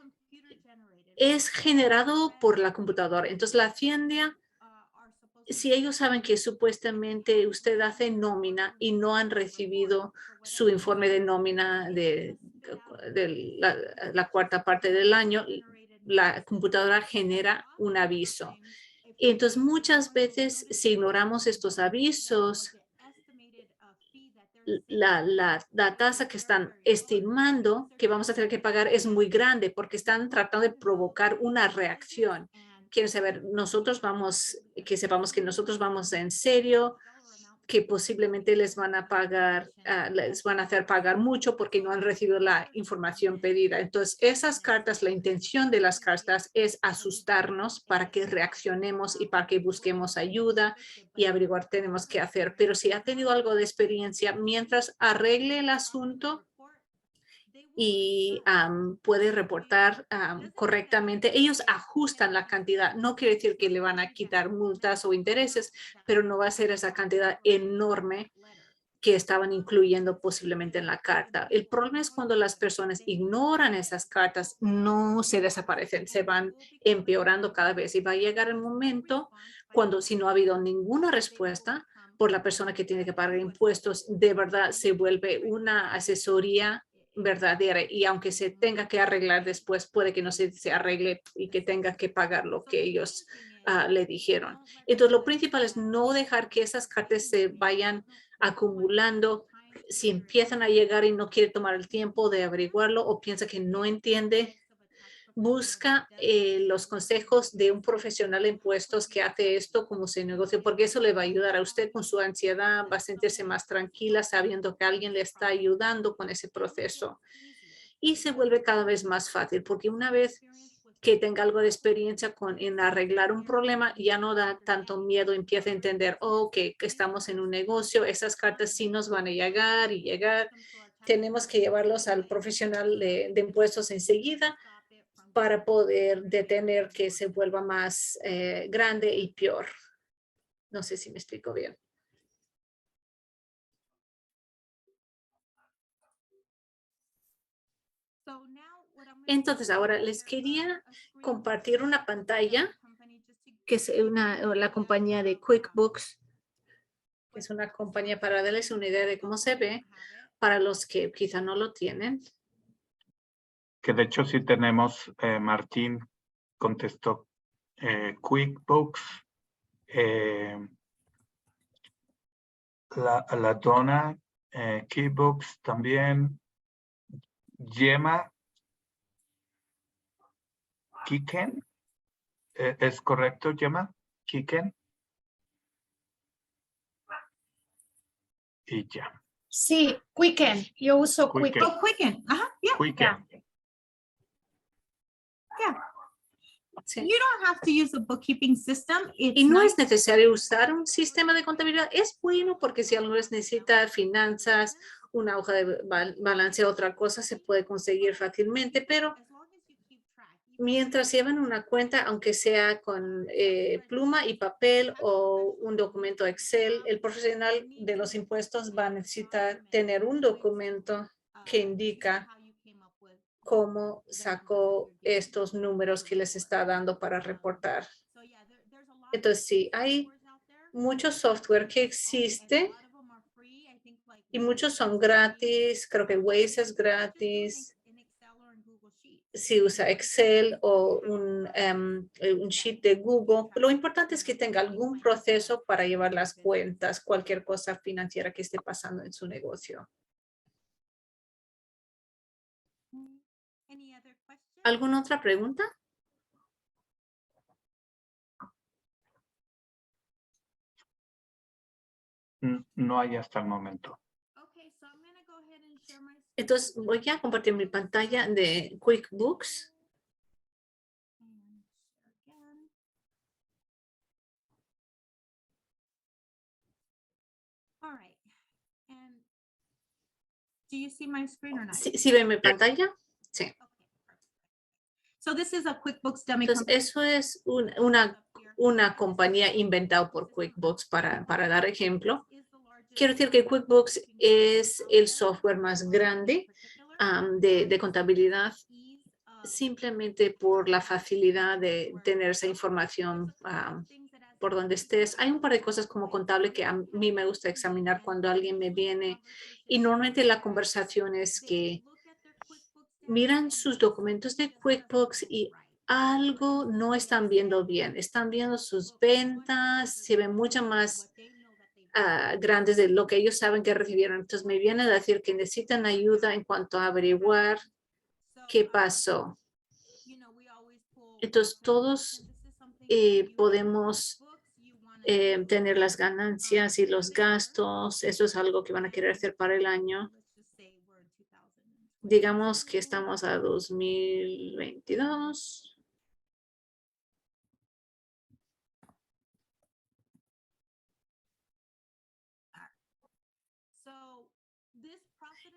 es generado por la computadora. Entonces, la hacienda si ellos saben que supuestamente usted hace nómina y no han recibido su informe de nómina de la cuarta parte del año, la computadora genera un aviso. Y entonces muchas veces si ignoramos estos avisos, la tasa que están estimando que vamos a tener que pagar es muy grande porque están tratando de provocar una reacción. Quieren saber, que sepamos que nosotros vamos en serio, que posiblemente les van a pagar, les van a hacer pagar mucho porque no han recibido la información pedida. Entonces, esas cartas, la intención de las cartas es asustarnos para que reaccionemos y para que busquemos ayuda y averiguar tenemos que hacer. Pero si ha tenido algo de experiencia, mientras arregle el asunto y puede reportar correctamente, ellos ajustan la cantidad. No quiere decir que le van a quitar multas o intereses, pero no va a ser esa cantidad enorme que estaban incluyendo posiblemente en la carta. El problema es cuando las personas ignoran esas cartas, no se desaparecen, se van empeorando cada vez y va a llegar el momento cuando si no ha habido ninguna respuesta por la persona que tiene que pagar impuestos, de verdad se vuelve una asesoría verdadera y aunque se tenga que arreglar después, puede que no se arregle y que tenga que pagar lo que ellos le dijeron. Entonces, lo principal es no dejar que esas cartas se vayan acumulando. Si empiezan a llegar y no quiere tomar el tiempo de averiguarlo o piensa que no entiende, busca los consejos de un profesional de impuestos que hace esto como su negocio, porque eso le va a ayudar a usted con su ansiedad, va a sentirse más tranquila sabiendo que alguien le está ayudando con ese proceso. Y se vuelve cada vez más fácil, porque una vez que tenga algo de experiencia en arreglar un problema, ya no da tanto miedo, empieza a entender, que estamos en un negocio, esas cartas sí nos van a llegar y llegar. Tenemos que llevarlos al profesional de impuestos enseguida para poder detener que se vuelva más grande y peor. No sé si me explico bien. Entonces, ahora les quería compartir una pantalla que es la compañía de QuickBooks, que es una compañía para darles una idea de cómo se ve para los que quizá no lo tienen. Que de hecho sí tenemos, Martín contestó QuickBooks, la Donna, QuickBooks también, Gemma, Kiken, ¿es correcto, Gemma? Kiken. Y ya. Sí, Quicken. Yo uso Quicken. Quicken. Oh, Quicken. Yeah. Quicken. Yeah. Sí. You don't have to use a bookkeeping system. Y no es necesario usar un sistema de contabilidad. Es bueno porque si alguna vez necesita finanzas, una hoja de balance, otra cosa, se puede conseguir fácilmente, pero mientras llevan una cuenta, aunque sea con pluma y papel o un documento Excel, el profesional de los impuestos va a necesitar tener un documento que indica cómo sacó estos números que les está dando para reportar. Entonces, sí, hay mucho software que existe y muchos son gratis. Creo que Waze es gratis. Si usa Excel o un sheet de Google. Lo importante es que tenga algún proceso para llevar las cuentas, cualquier cosa financiera que esté pasando en su negocio. ¿Alguna otra pregunta? No hay hasta el momento. Entonces voy a compartir mi pantalla de QuickBooks. Do you see my screen or not? ¿Sí ven mi pantalla? Sí. So this is a QuickBooks dummy. Entonces eso es una compañía inventada por QuickBooks para dar ejemplo. Quiero decir que QuickBooks es el software más grande de contabilidad simplemente por la facilidad de tener esa información por donde estés. Hay un par de cosas como contable que a mí me gusta examinar cuando alguien me viene, y normalmente la conversación es que miran sus documentos de QuickBooks y algo no están viendo bien. Están viendo sus ventas, se ven mucho más grandes de lo que ellos saben que recibieron. Entonces me vienen a decir que necesitan ayuda en cuanto a averiguar qué pasó. Entonces todos podemos tener las ganancias y los gastos. Eso es algo que van a querer hacer para el año. Digamos que estamos a 2022.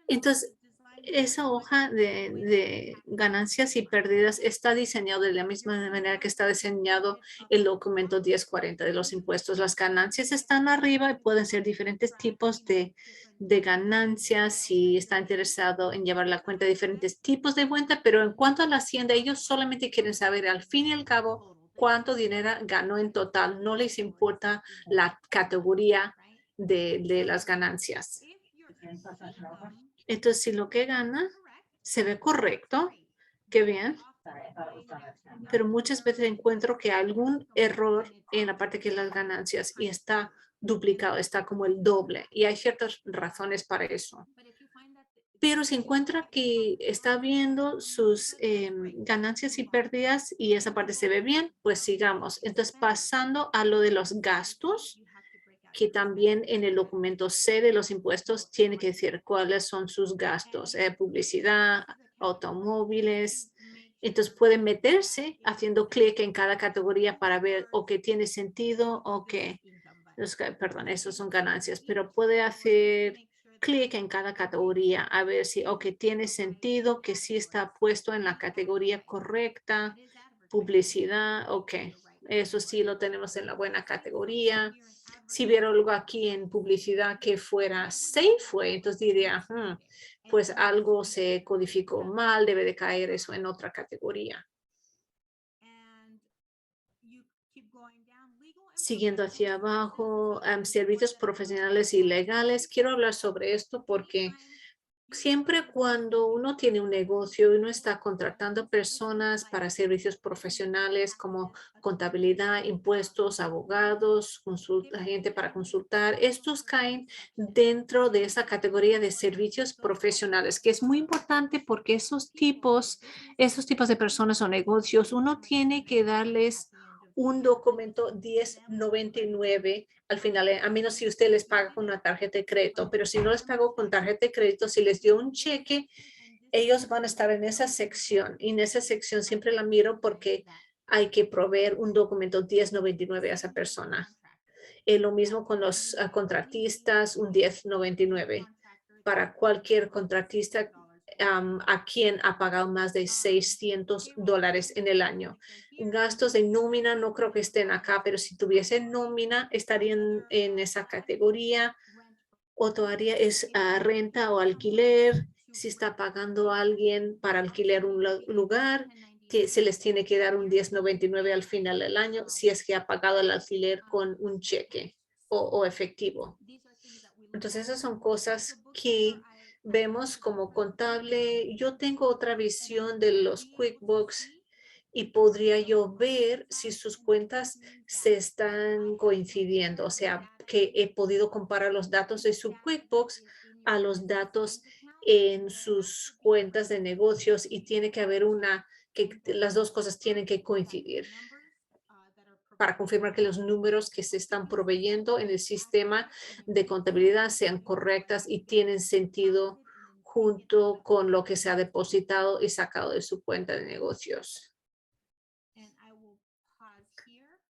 Entonces, esa hoja de ganancias y pérdidas está diseñado de la misma manera que está diseñado el documento 1040 de los impuestos. Las ganancias están arriba y pueden ser diferentes tipos de ganancias si está interesado en llevar la cuenta de diferentes tipos de cuenta, pero en cuanto a la hacienda, ellos solamente quieren saber al fin y al cabo cuánto dinero ganó en total. No les importa la categoría de las ganancias. Entonces, si lo que gana se ve correcto, qué bien. Pero muchas veces encuentro que hay algún error en la parte que es las ganancias y está duplicado, está como el doble. Y hay ciertas razones para eso. Pero si encuentra que está viendo sus ganancias y pérdidas y esa parte se ve bien, pues sigamos. Entonces, pasando a lo de los gastos, que también en el documento C de los impuestos tiene que decir cuáles son sus gastos, publicidad, automóviles. Entonces pueden meterse haciendo clic en cada categoría para ver o que tiene sentido o que, perdón, esos son ganancias, pero puede hacer clic en cada categoría a ver si o que tiene sentido, que sí está puesto en la categoría correcta, publicidad, ok, eso sí lo tenemos en la buena categoría. Si viera algo aquí en publicidad que fuera Safeway, entonces diría, pues algo se codificó mal, debe de caer eso en otra categoría. Siguiendo hacia abajo, servicios profesionales y legales. Quiero hablar sobre esto porque siempre cuando uno tiene un negocio y uno está contratando personas para servicios profesionales como contabilidad, impuestos, abogados, gente para consultar, estos caen dentro de esa categoría de servicios profesionales, que es muy importante porque esos tipos de personas o negocios, uno tiene que darles un documento 1099 al final, a menos si usted les paga con una tarjeta de crédito, pero si no les pagó con tarjeta de crédito, si les dio un cheque, ellos van a estar en esa sección y en esa sección siempre la miro porque hay que proveer un documento 1099 a esa persona. Lo mismo con los contratistas, un 1099 para cualquier contratista a quien ha pagado más de $600 en el año. Gastos de nómina no creo que estén acá, pero si tuviese nómina estarían en esa categoría. Otro área es renta o alquiler. Si está pagando a alguien para alquilar un lugar, que se les tiene que dar un 1099 al final del año si es que ha pagado el alquiler con un cheque o efectivo. Entonces esas son cosas que vemos como contable. Yo tengo otra visión de los QuickBooks y podría yo ver si sus cuentas se están coincidiendo. O sea, que he podido comparar los datos de su QuickBooks a los datos en sus cuentas de negocios y tiene que haber que las dos cosas tienen que coincidir para confirmar que los números que se están proveyendo en el sistema de contabilidad sean correctas y tienen sentido junto con lo que se ha depositado y sacado de su cuenta de negocios.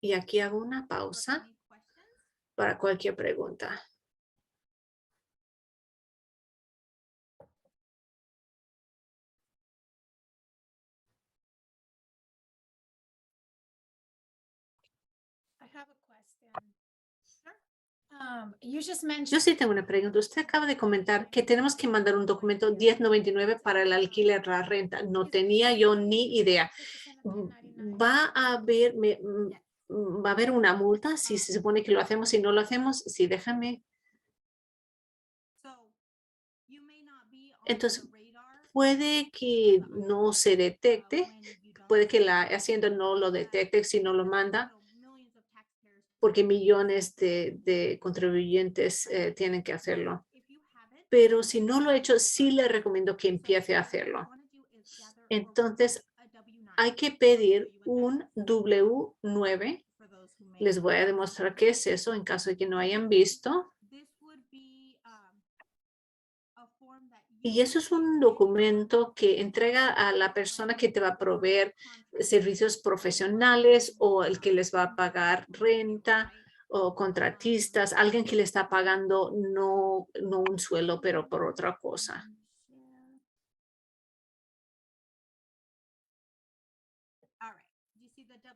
Y aquí hago una pausa para cualquier pregunta. Yo sí tengo una pregunta. Usted acaba de comentar que tenemos que mandar un documento 1099 para el alquiler, la renta. No tenía yo ni idea. Va a haber, va a haber una multa si se supone que lo hacemos y no lo hacemos. Sí, déjame. Entonces, puede que no se detecte, puede que la Hacienda no lo detecte si no lo manda, porque millones de contribuyentes tienen que hacerlo. Pero si no lo he hecho, sí le recomiendo que empiece a hacerlo. Entonces, hay que pedir un W-9. Les voy a demostrar qué es eso en caso de que no hayan visto. Y eso es un documento que entrega a la persona que te va a proveer servicios profesionales o el que les va a pagar renta o contratistas, alguien que le está pagando no un sueldo, pero por otra cosa.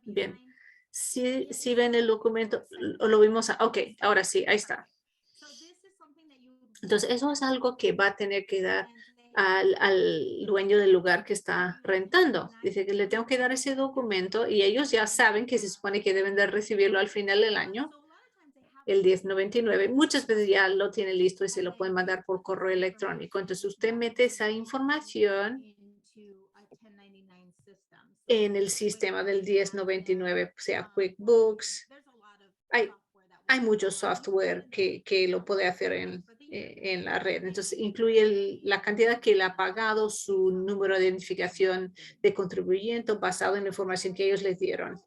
Bien, si ven el documento, lo vimos. Ok, ahora sí, ahí está. Entonces, eso es algo que va a tener que dar al dueño del lugar que está rentando. Dice que le tengo que dar ese documento y ellos ya saben que se supone que deben de recibirlo al final del año, el 1099. Muchas veces ya lo tiene listo y se lo pueden mandar por correo electrónico. Entonces, usted mete esa información en el sistema del 1099, sea QuickBooks. Hay mucho software que lo puede hacer en la red. Entonces, incluye la cantidad que él ha pagado, su número de identificación de contribuyente basado en la información que ellos les dieron.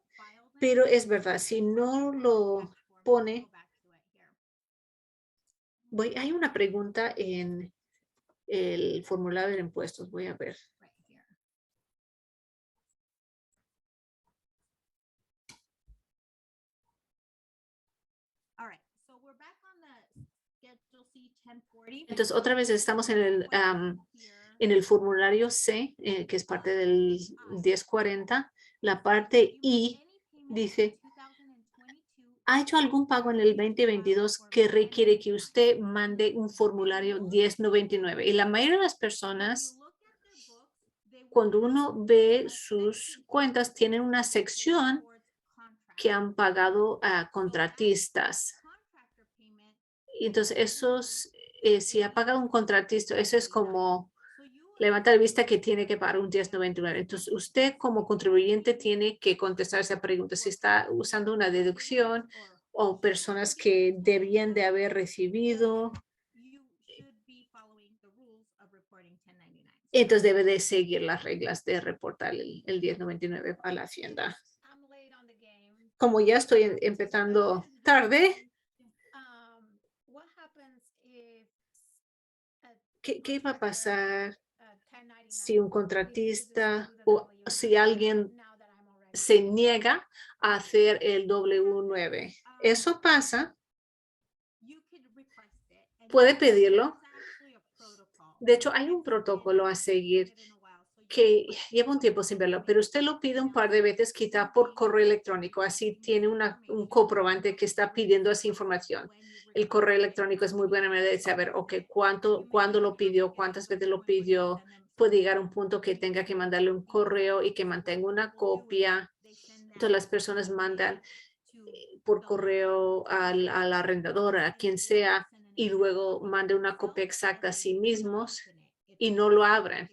Pero es verdad, si no lo pone, hay una pregunta en el formulario de impuestos. Voy a ver. Entonces, otra vez estamos en el formulario C, que es parte del 1040. La parte I dice, ¿ha hecho algún pago en el 2022 que requiere que usted mande un formulario 1099? Y la mayoría de las personas, cuando uno ve sus cuentas, tienen una sección que han pagado a contratistas. Y entonces, esos, si ha pagado un contratista, eso es como levanta la vista que tiene que pagar un 1099. Entonces, usted como contribuyente tiene que contestar esa pregunta. Si está usando una deducción o personas que debían de haber recibido, entonces debe de seguir las reglas de reportar el 1099 a la Hacienda. Como ya estoy empezando tarde, ¿qué va a pasar si un contratista o si alguien se niega a hacer el W9? Eso pasa. Puede pedirlo. De hecho, hay un protocolo a seguir que lleva un tiempo sin verlo, pero usted lo pide un par de veces, quizá por correo electrónico. Así tiene un comprobante que está pidiendo esa información. El correo electrónico es muy buena manera de saber, ok, cuándo lo pidió, cuántas veces lo pidió. Puede llegar a un punto que tenga que mandarle un correo y que mantenga una copia. Entonces, las personas mandan por correo al arrendador, a quien sea, y luego mande una copia exacta a sí mismos y no lo abren.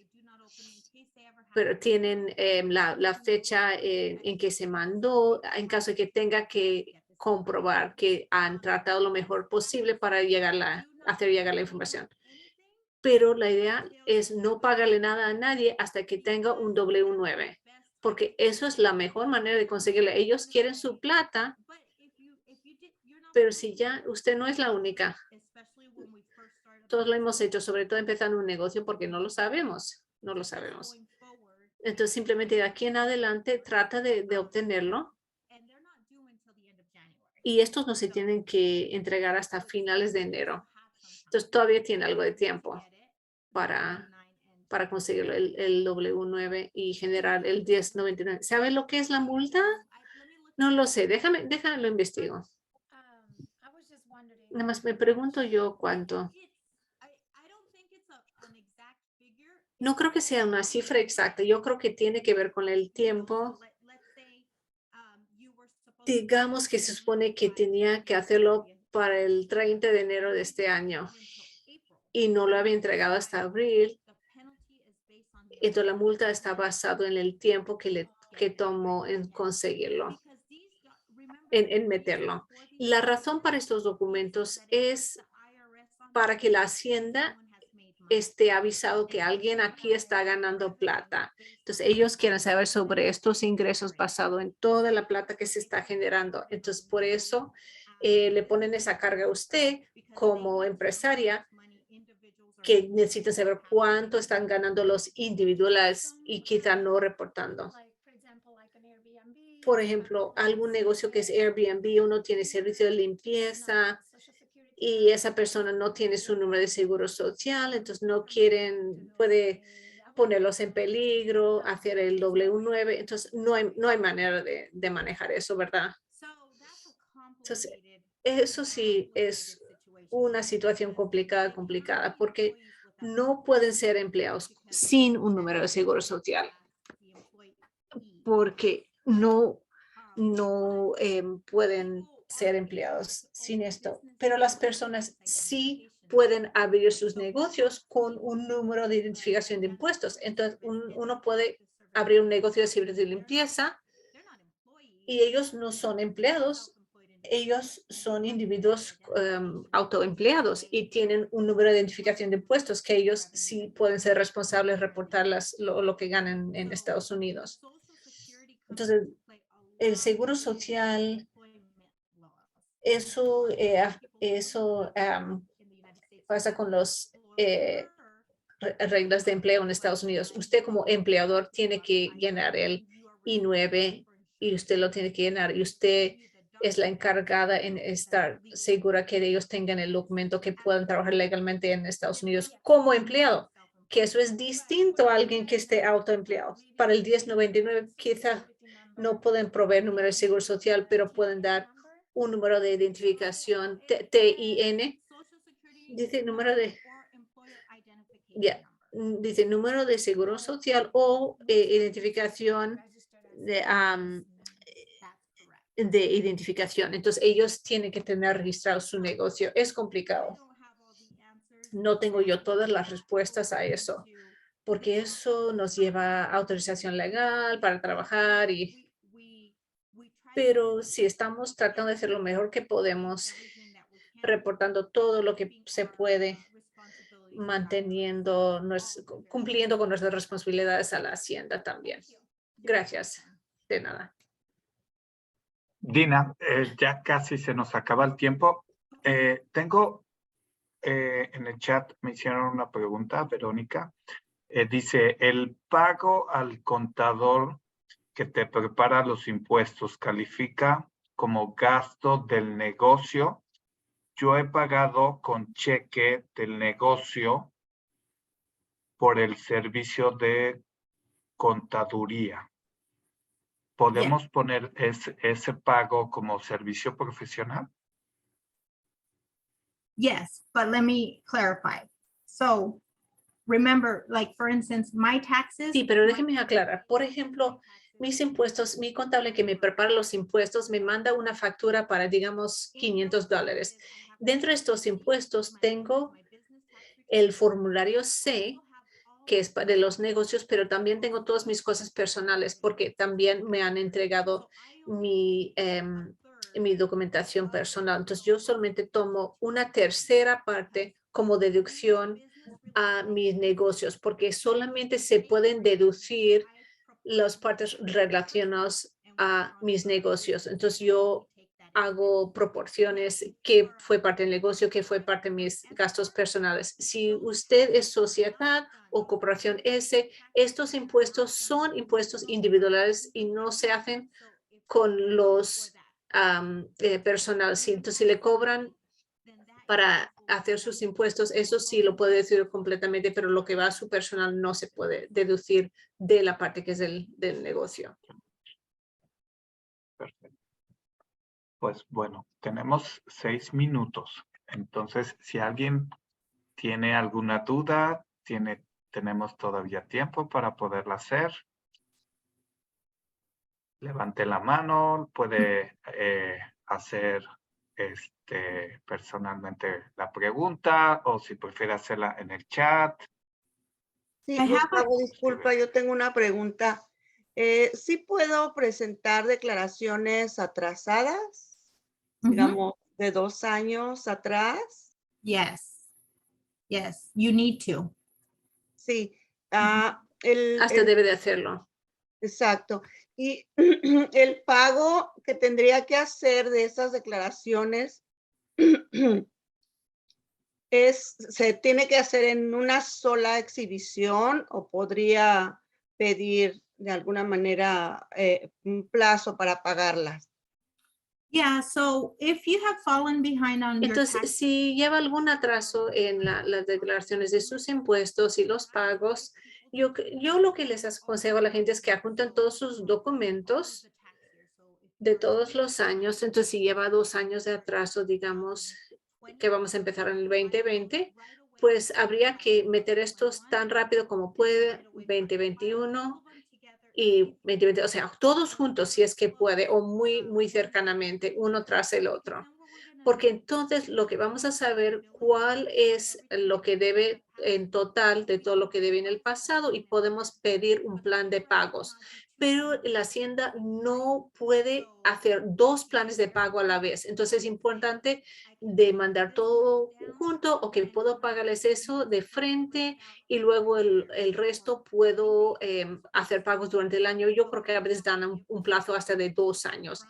Pero tienen la fecha en que se mandó, en caso de que tenga que comprobar que han tratado lo mejor posible para hacer llegar la información. Pero la idea es no pagarle nada a nadie hasta que tenga un W9, porque eso es la mejor manera de conseguirle. Ellos quieren su plata, pero si ya usted no es la única. Todos lo hemos hecho, sobre todo empezando un negocio, porque no lo sabemos. No lo sabemos. Entonces, simplemente de aquí en adelante trata de obtenerlo. Y estos no se tienen que entregar hasta finales de enero. Entonces, todavía tiene algo de tiempo para conseguir el W9 y generar el 1099. ¿Sabe lo que es la multa? No lo sé. Déjame lo investigo. Nada más me pregunto yo cuánto. No creo que sea una cifra exacta. Yo creo que tiene que ver con el tiempo. digamos que se supone que tenía que hacerlo para el 30 de enero de este año y no lo había entregado hasta abril, entonces la multa está basada en el tiempo que tomó en conseguirlo, en meterlo. La razón para estos documentos es para que la Hacienda esté avisado que alguien aquí está ganando plata. Entonces, ellos quieren saber sobre estos ingresos basado en toda la plata que se está generando. Entonces, por eso le ponen esa carga a usted como empresaria que necesita saber cuánto están ganando los individuales y quizá no reportando. Por ejemplo, algún negocio que es Airbnb, uno tiene servicio de limpieza y esa persona no tiene su número de seguro social, entonces no puede ponerlos en peligro, hacer el W9, entonces no hay manera de manejar eso, ¿verdad? Entonces, eso sí es una situación complicada, porque no pueden ser empleados sin un número de seguro social, porque no pueden ser empleados sin esto, pero las personas sí pueden abrir sus negocios con un número de identificación de impuestos. Entonces, uno puede abrir un negocio de servicios de limpieza y ellos no son empleados, ellos son individuos autoempleados y tienen un número de identificación de impuestos que ellos sí pueden ser responsables de reportar lo que ganan en Estados Unidos. Entonces, el seguro social, eso pasa con los reglas de empleo en Estados Unidos. Usted como empleador tiene que llenar el I-9 y usted lo tiene que llenar y usted es la encargada en estar segura que ellos tengan el documento que puedan trabajar legalmente en Estados Unidos como empleado, que eso es distinto a alguien que esté autoempleado. Para el 1099 quizá no pueden proveer número de seguro social, pero pueden dar un número de identificación TIN. Dice número de dice número de seguro social o identificación de identificación. Entonces, ellos tienen que tener registrado su negocio. Es complicado. No tengo yo todas las respuestas a eso, porque eso nos lleva a autorización legal para trabajar pero si estamos tratando de hacer lo mejor que podemos, reportando todo lo que se puede, cumpliendo con nuestras responsabilidades a la Hacienda también. Gracias. De nada. Dina, ya casi se nos acaba el tiempo. Tengo en el chat, me hicieron una pregunta, Verónica. Dice, el pago al contador que te prepara los impuestos califica como gasto del negocio. Yo he pagado con cheque del negocio por el servicio de contaduría. ¿Podemos poner ese pago como servicio profesional? Yes, but let me clarify. So remember, like for instance, my taxes. Sí, pero déjeme aclarar. Por ejemplo, mis impuestos, mi contable que me prepara los impuestos me manda una factura para, digamos, $500. Dentro de estos impuestos tengo el formulario C, que es de los negocios, pero también tengo todas mis cosas personales porque también me han entregado mi documentación personal. Entonces, yo solamente tomo una tercera parte como deducción a mis negocios porque solamente se pueden deducir las partes relacionadas a mis negocios. Entonces, yo hago proporciones, qué fue parte del negocio, qué fue parte de mis gastos personales. Si usted es sociedad o corporación S, estos impuestos son impuestos individuales y no se hacen con los personales. Entonces, si le cobran para hacer sus impuestos, eso sí lo puede decir completamente, pero lo que va a su personal no se puede deducir de la parte que es del negocio. Perfecto. Pues bueno, tenemos 6 minutos. Entonces, si alguien tiene alguna duda, tenemos todavía tiempo para poderla hacer. levante la mano, puede hacer personalmente la pregunta o si prefiere hacerla en el chat. Sí, I have a- Gustavo, disculpa, yo tengo una pregunta. ¿Sí puedo presentar declaraciones atrasadas? Mhm. Digamos, de 2 años atrás. Yes. Yes, you need to. Sí. Hasta debe de hacerlo. Exacto. Y el pago que tendría que hacer de esas declaraciones ¿se tiene que hacer en una sola exhibición o podría pedir de alguna manera un plazo para pagarlas? Yeah, so if you have fallen behind on your Entonces, tax, si lleva algún atraso en las declaraciones de sus impuestos y los pagos, yo lo que les aconsejo a la gente es que adjunten todos sus documentos de todos los años. Entonces, si lleva 2 años de atraso, digamos que vamos a empezar en el 2020, pues habría que meter estos tan rápido como puede, 2021 y 2020, o sea, todos juntos si es que puede, o muy cercanamente, uno tras el otro. Porque entonces lo que vamos a saber cuál es lo que debe en total de todo lo que debe en el pasado y podemos pedir un plan de pagos. Pero la Hacienda no puede hacer 2 planes de pago a la vez. Entonces es importante de mandar todo junto o que puedo pagarles eso de frente y luego el resto puedo hacer pagos durante el año. Yo creo que a veces dan un plazo hasta de 2 años.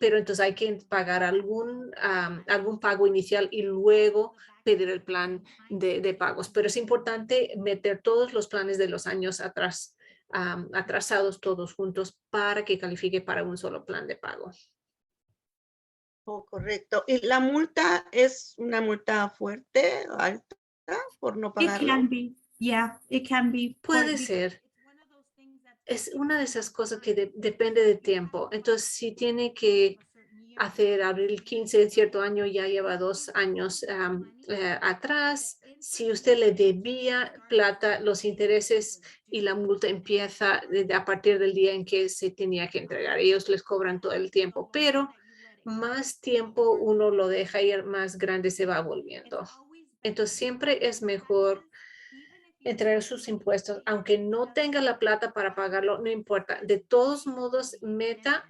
Pero entonces hay que pagar algún pago inicial y luego pedir el plan de pagos. Pero es importante meter todos los planes de los años atrás, atrasados todos juntos para que califique para un solo plan de pago. Oh, correcto. ¿Y la multa es una multa fuerte, alta, por no it pagarlo? can be. Yeah, it can be. Puede ser. Es una de esas cosas que depende de tiempo. Entonces, si tiene que hacer abril 15 de cierto año, ya lleva 2 años atrás. Si usted le debía plata, los intereses y la multa empieza a partir del día en que se tenía que entregar. Ellos les cobran todo el tiempo, pero más tiempo uno lo deja ir, más grande se va volviendo. Entonces, siempre es mejor entregar sus impuestos, aunque no tenga la plata para pagarlo, no importa. De todos modos, meta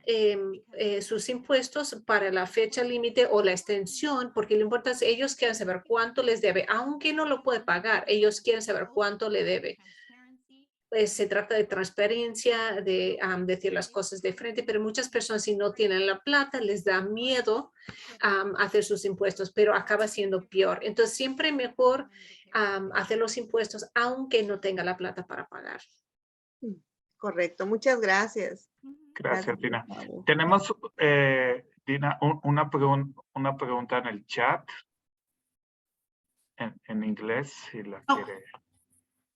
sus impuestos para la fecha límite o la extensión, porque lo importante es ellos quieren saber cuánto les debe, aunque no lo puede pagar, ellos quieren saber cuánto le debe. Pues se trata de transparencia, de decir las cosas de frente, pero muchas personas si no tienen la plata les da miedo hacer sus impuestos, pero acaba siendo peor. Entonces siempre mejor hacer los impuestos aunque no tenga la plata para pagar. Correcto, muchas gracias. Gracias, Dina. Gustavo. Tenemos, Dina, una pregunta en el chat. En inglés, si la Oh. quiere.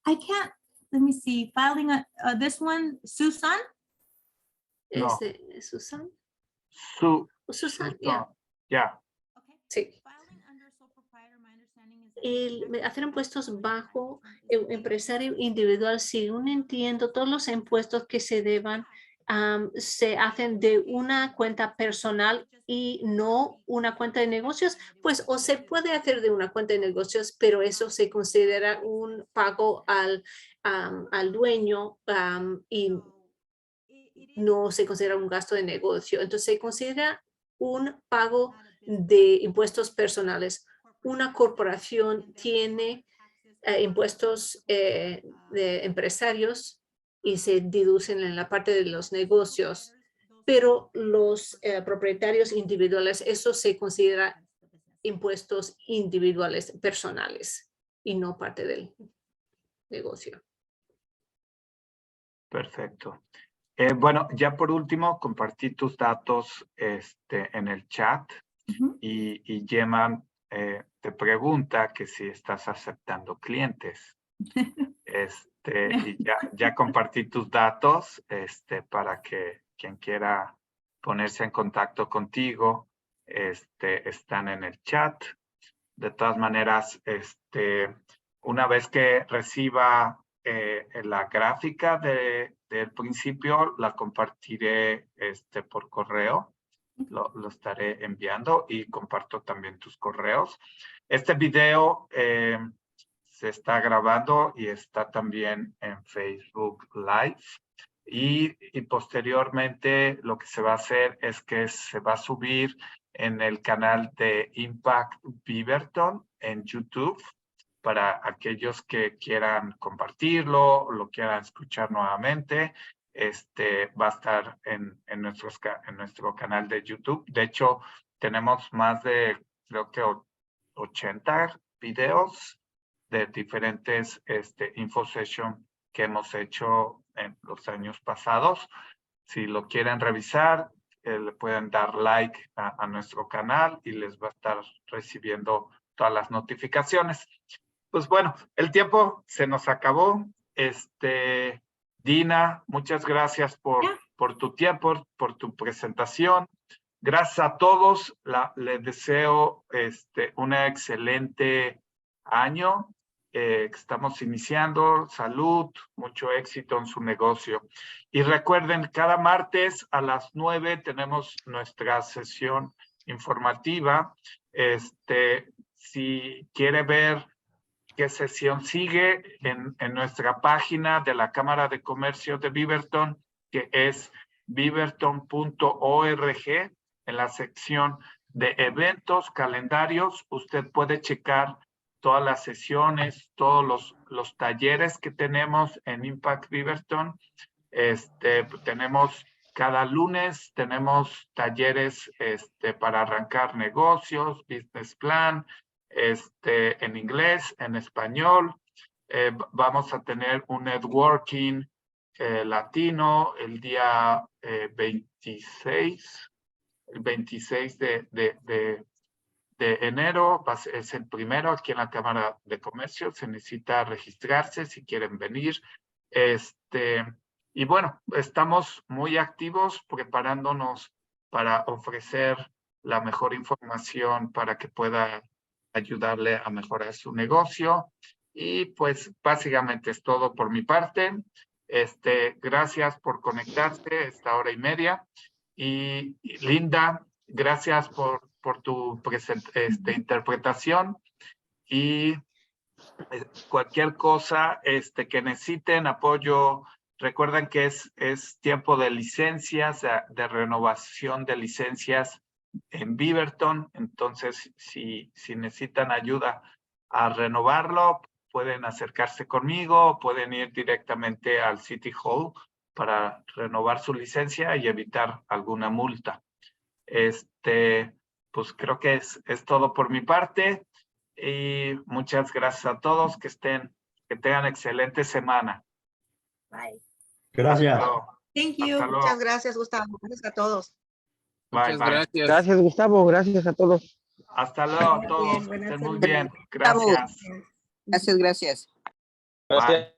I can't. Let me see. Filing this one, Susan. No. Susan. Susan, Yeah. ya. Sí. Hacer impuestos bajo empresario individual, según entiendo, todos los impuestos que se deban se hacen de una cuenta personal y no una cuenta de negocios, pues o se puede hacer de una cuenta de negocios, pero eso se considera un pago al dueño y no se considera un gasto de negocio. Entonces se considera un pago de impuestos personales. Una corporación tiene impuestos de empresarios y se deducen en la parte de los negocios, pero los propietarios individuales, eso se considera impuestos individuales personales y no parte del negocio. Perfecto. Bueno, ya por último, compartí tus datos en el chat y Gemma te pregunta que si estás aceptando clientes. Y ya compartí tus datos para que quien quiera ponerse en contacto contigo están en el chat. De todas maneras, una vez que reciba la gráfica del principio la compartiré por correo. Lo estaré enviando y comparto también tus correos. Este video se está grabando y está también en Facebook Live. Y posteriormente lo que se va a hacer es que se va a subir en el canal de Impact Beaverton en YouTube para aquellos que quieran compartirlo, lo quieran escuchar nuevamente. Va a estar en nuestro canal de YouTube. De hecho, tenemos más de, creo que 80 videos de diferentes info session que hemos hecho en los años pasados. Si lo quieren revisar, le pueden dar like a nuestro canal y les va a estar recibiendo todas las notificaciones. Pues bueno, el tiempo se nos acabó. Dina, muchas gracias por tu tiempo, por tu presentación. Gracias a todos. Les deseo un excelente año. Estamos iniciando. Salud, mucho éxito en su negocio. Y recuerden, cada martes a las 9 tenemos nuestra sesión informativa. Si quiere ver qué sesión sigue en nuestra página de la Cámara de Comercio de Beaverton, que es beaverton.org, en la sección de eventos, calendarios, usted puede checar todas las sesiones, todos los talleres que tenemos en Impact Beaverton. Tenemos cada lunes, tenemos talleres para arrancar negocios, business plan, en inglés, en español. Vamos a tener un networking latino el día 26, el 26 de enero, es el primero aquí en la Cámara de Comercio. Se necesita registrarse si quieren venir. Y bueno, estamos muy activos preparándonos para ofrecer la mejor información para que pueda ayudarle a mejorar su negocio. Y pues básicamente es todo por mi parte. Gracias por conectarse esta hora y media. Y Linda, gracias por tu interpretación. Y cualquier cosa que necesiten apoyo, recuerden que es tiempo de licencias, de renovación de licencias en Beaverton. Entonces, si necesitan ayuda a renovarlo, pueden acercarse conmigo, pueden ir directamente al City Hall para renovar su licencia y evitar alguna multa. Pues creo que es todo por mi parte. Y muchas gracias a todos, que tengan excelente semana. Bye. Gracias. Thank you. Hasta luego. Muchas gracias, Gustavo. Gracias a todos. Bye, Muchas bye. gracias. Gracias, Gustavo. Gracias a todos. Hasta luego a Muy todos. bien, Que buenas estén muy tardes. bien. Gracias. Gracias, gracias. Bye.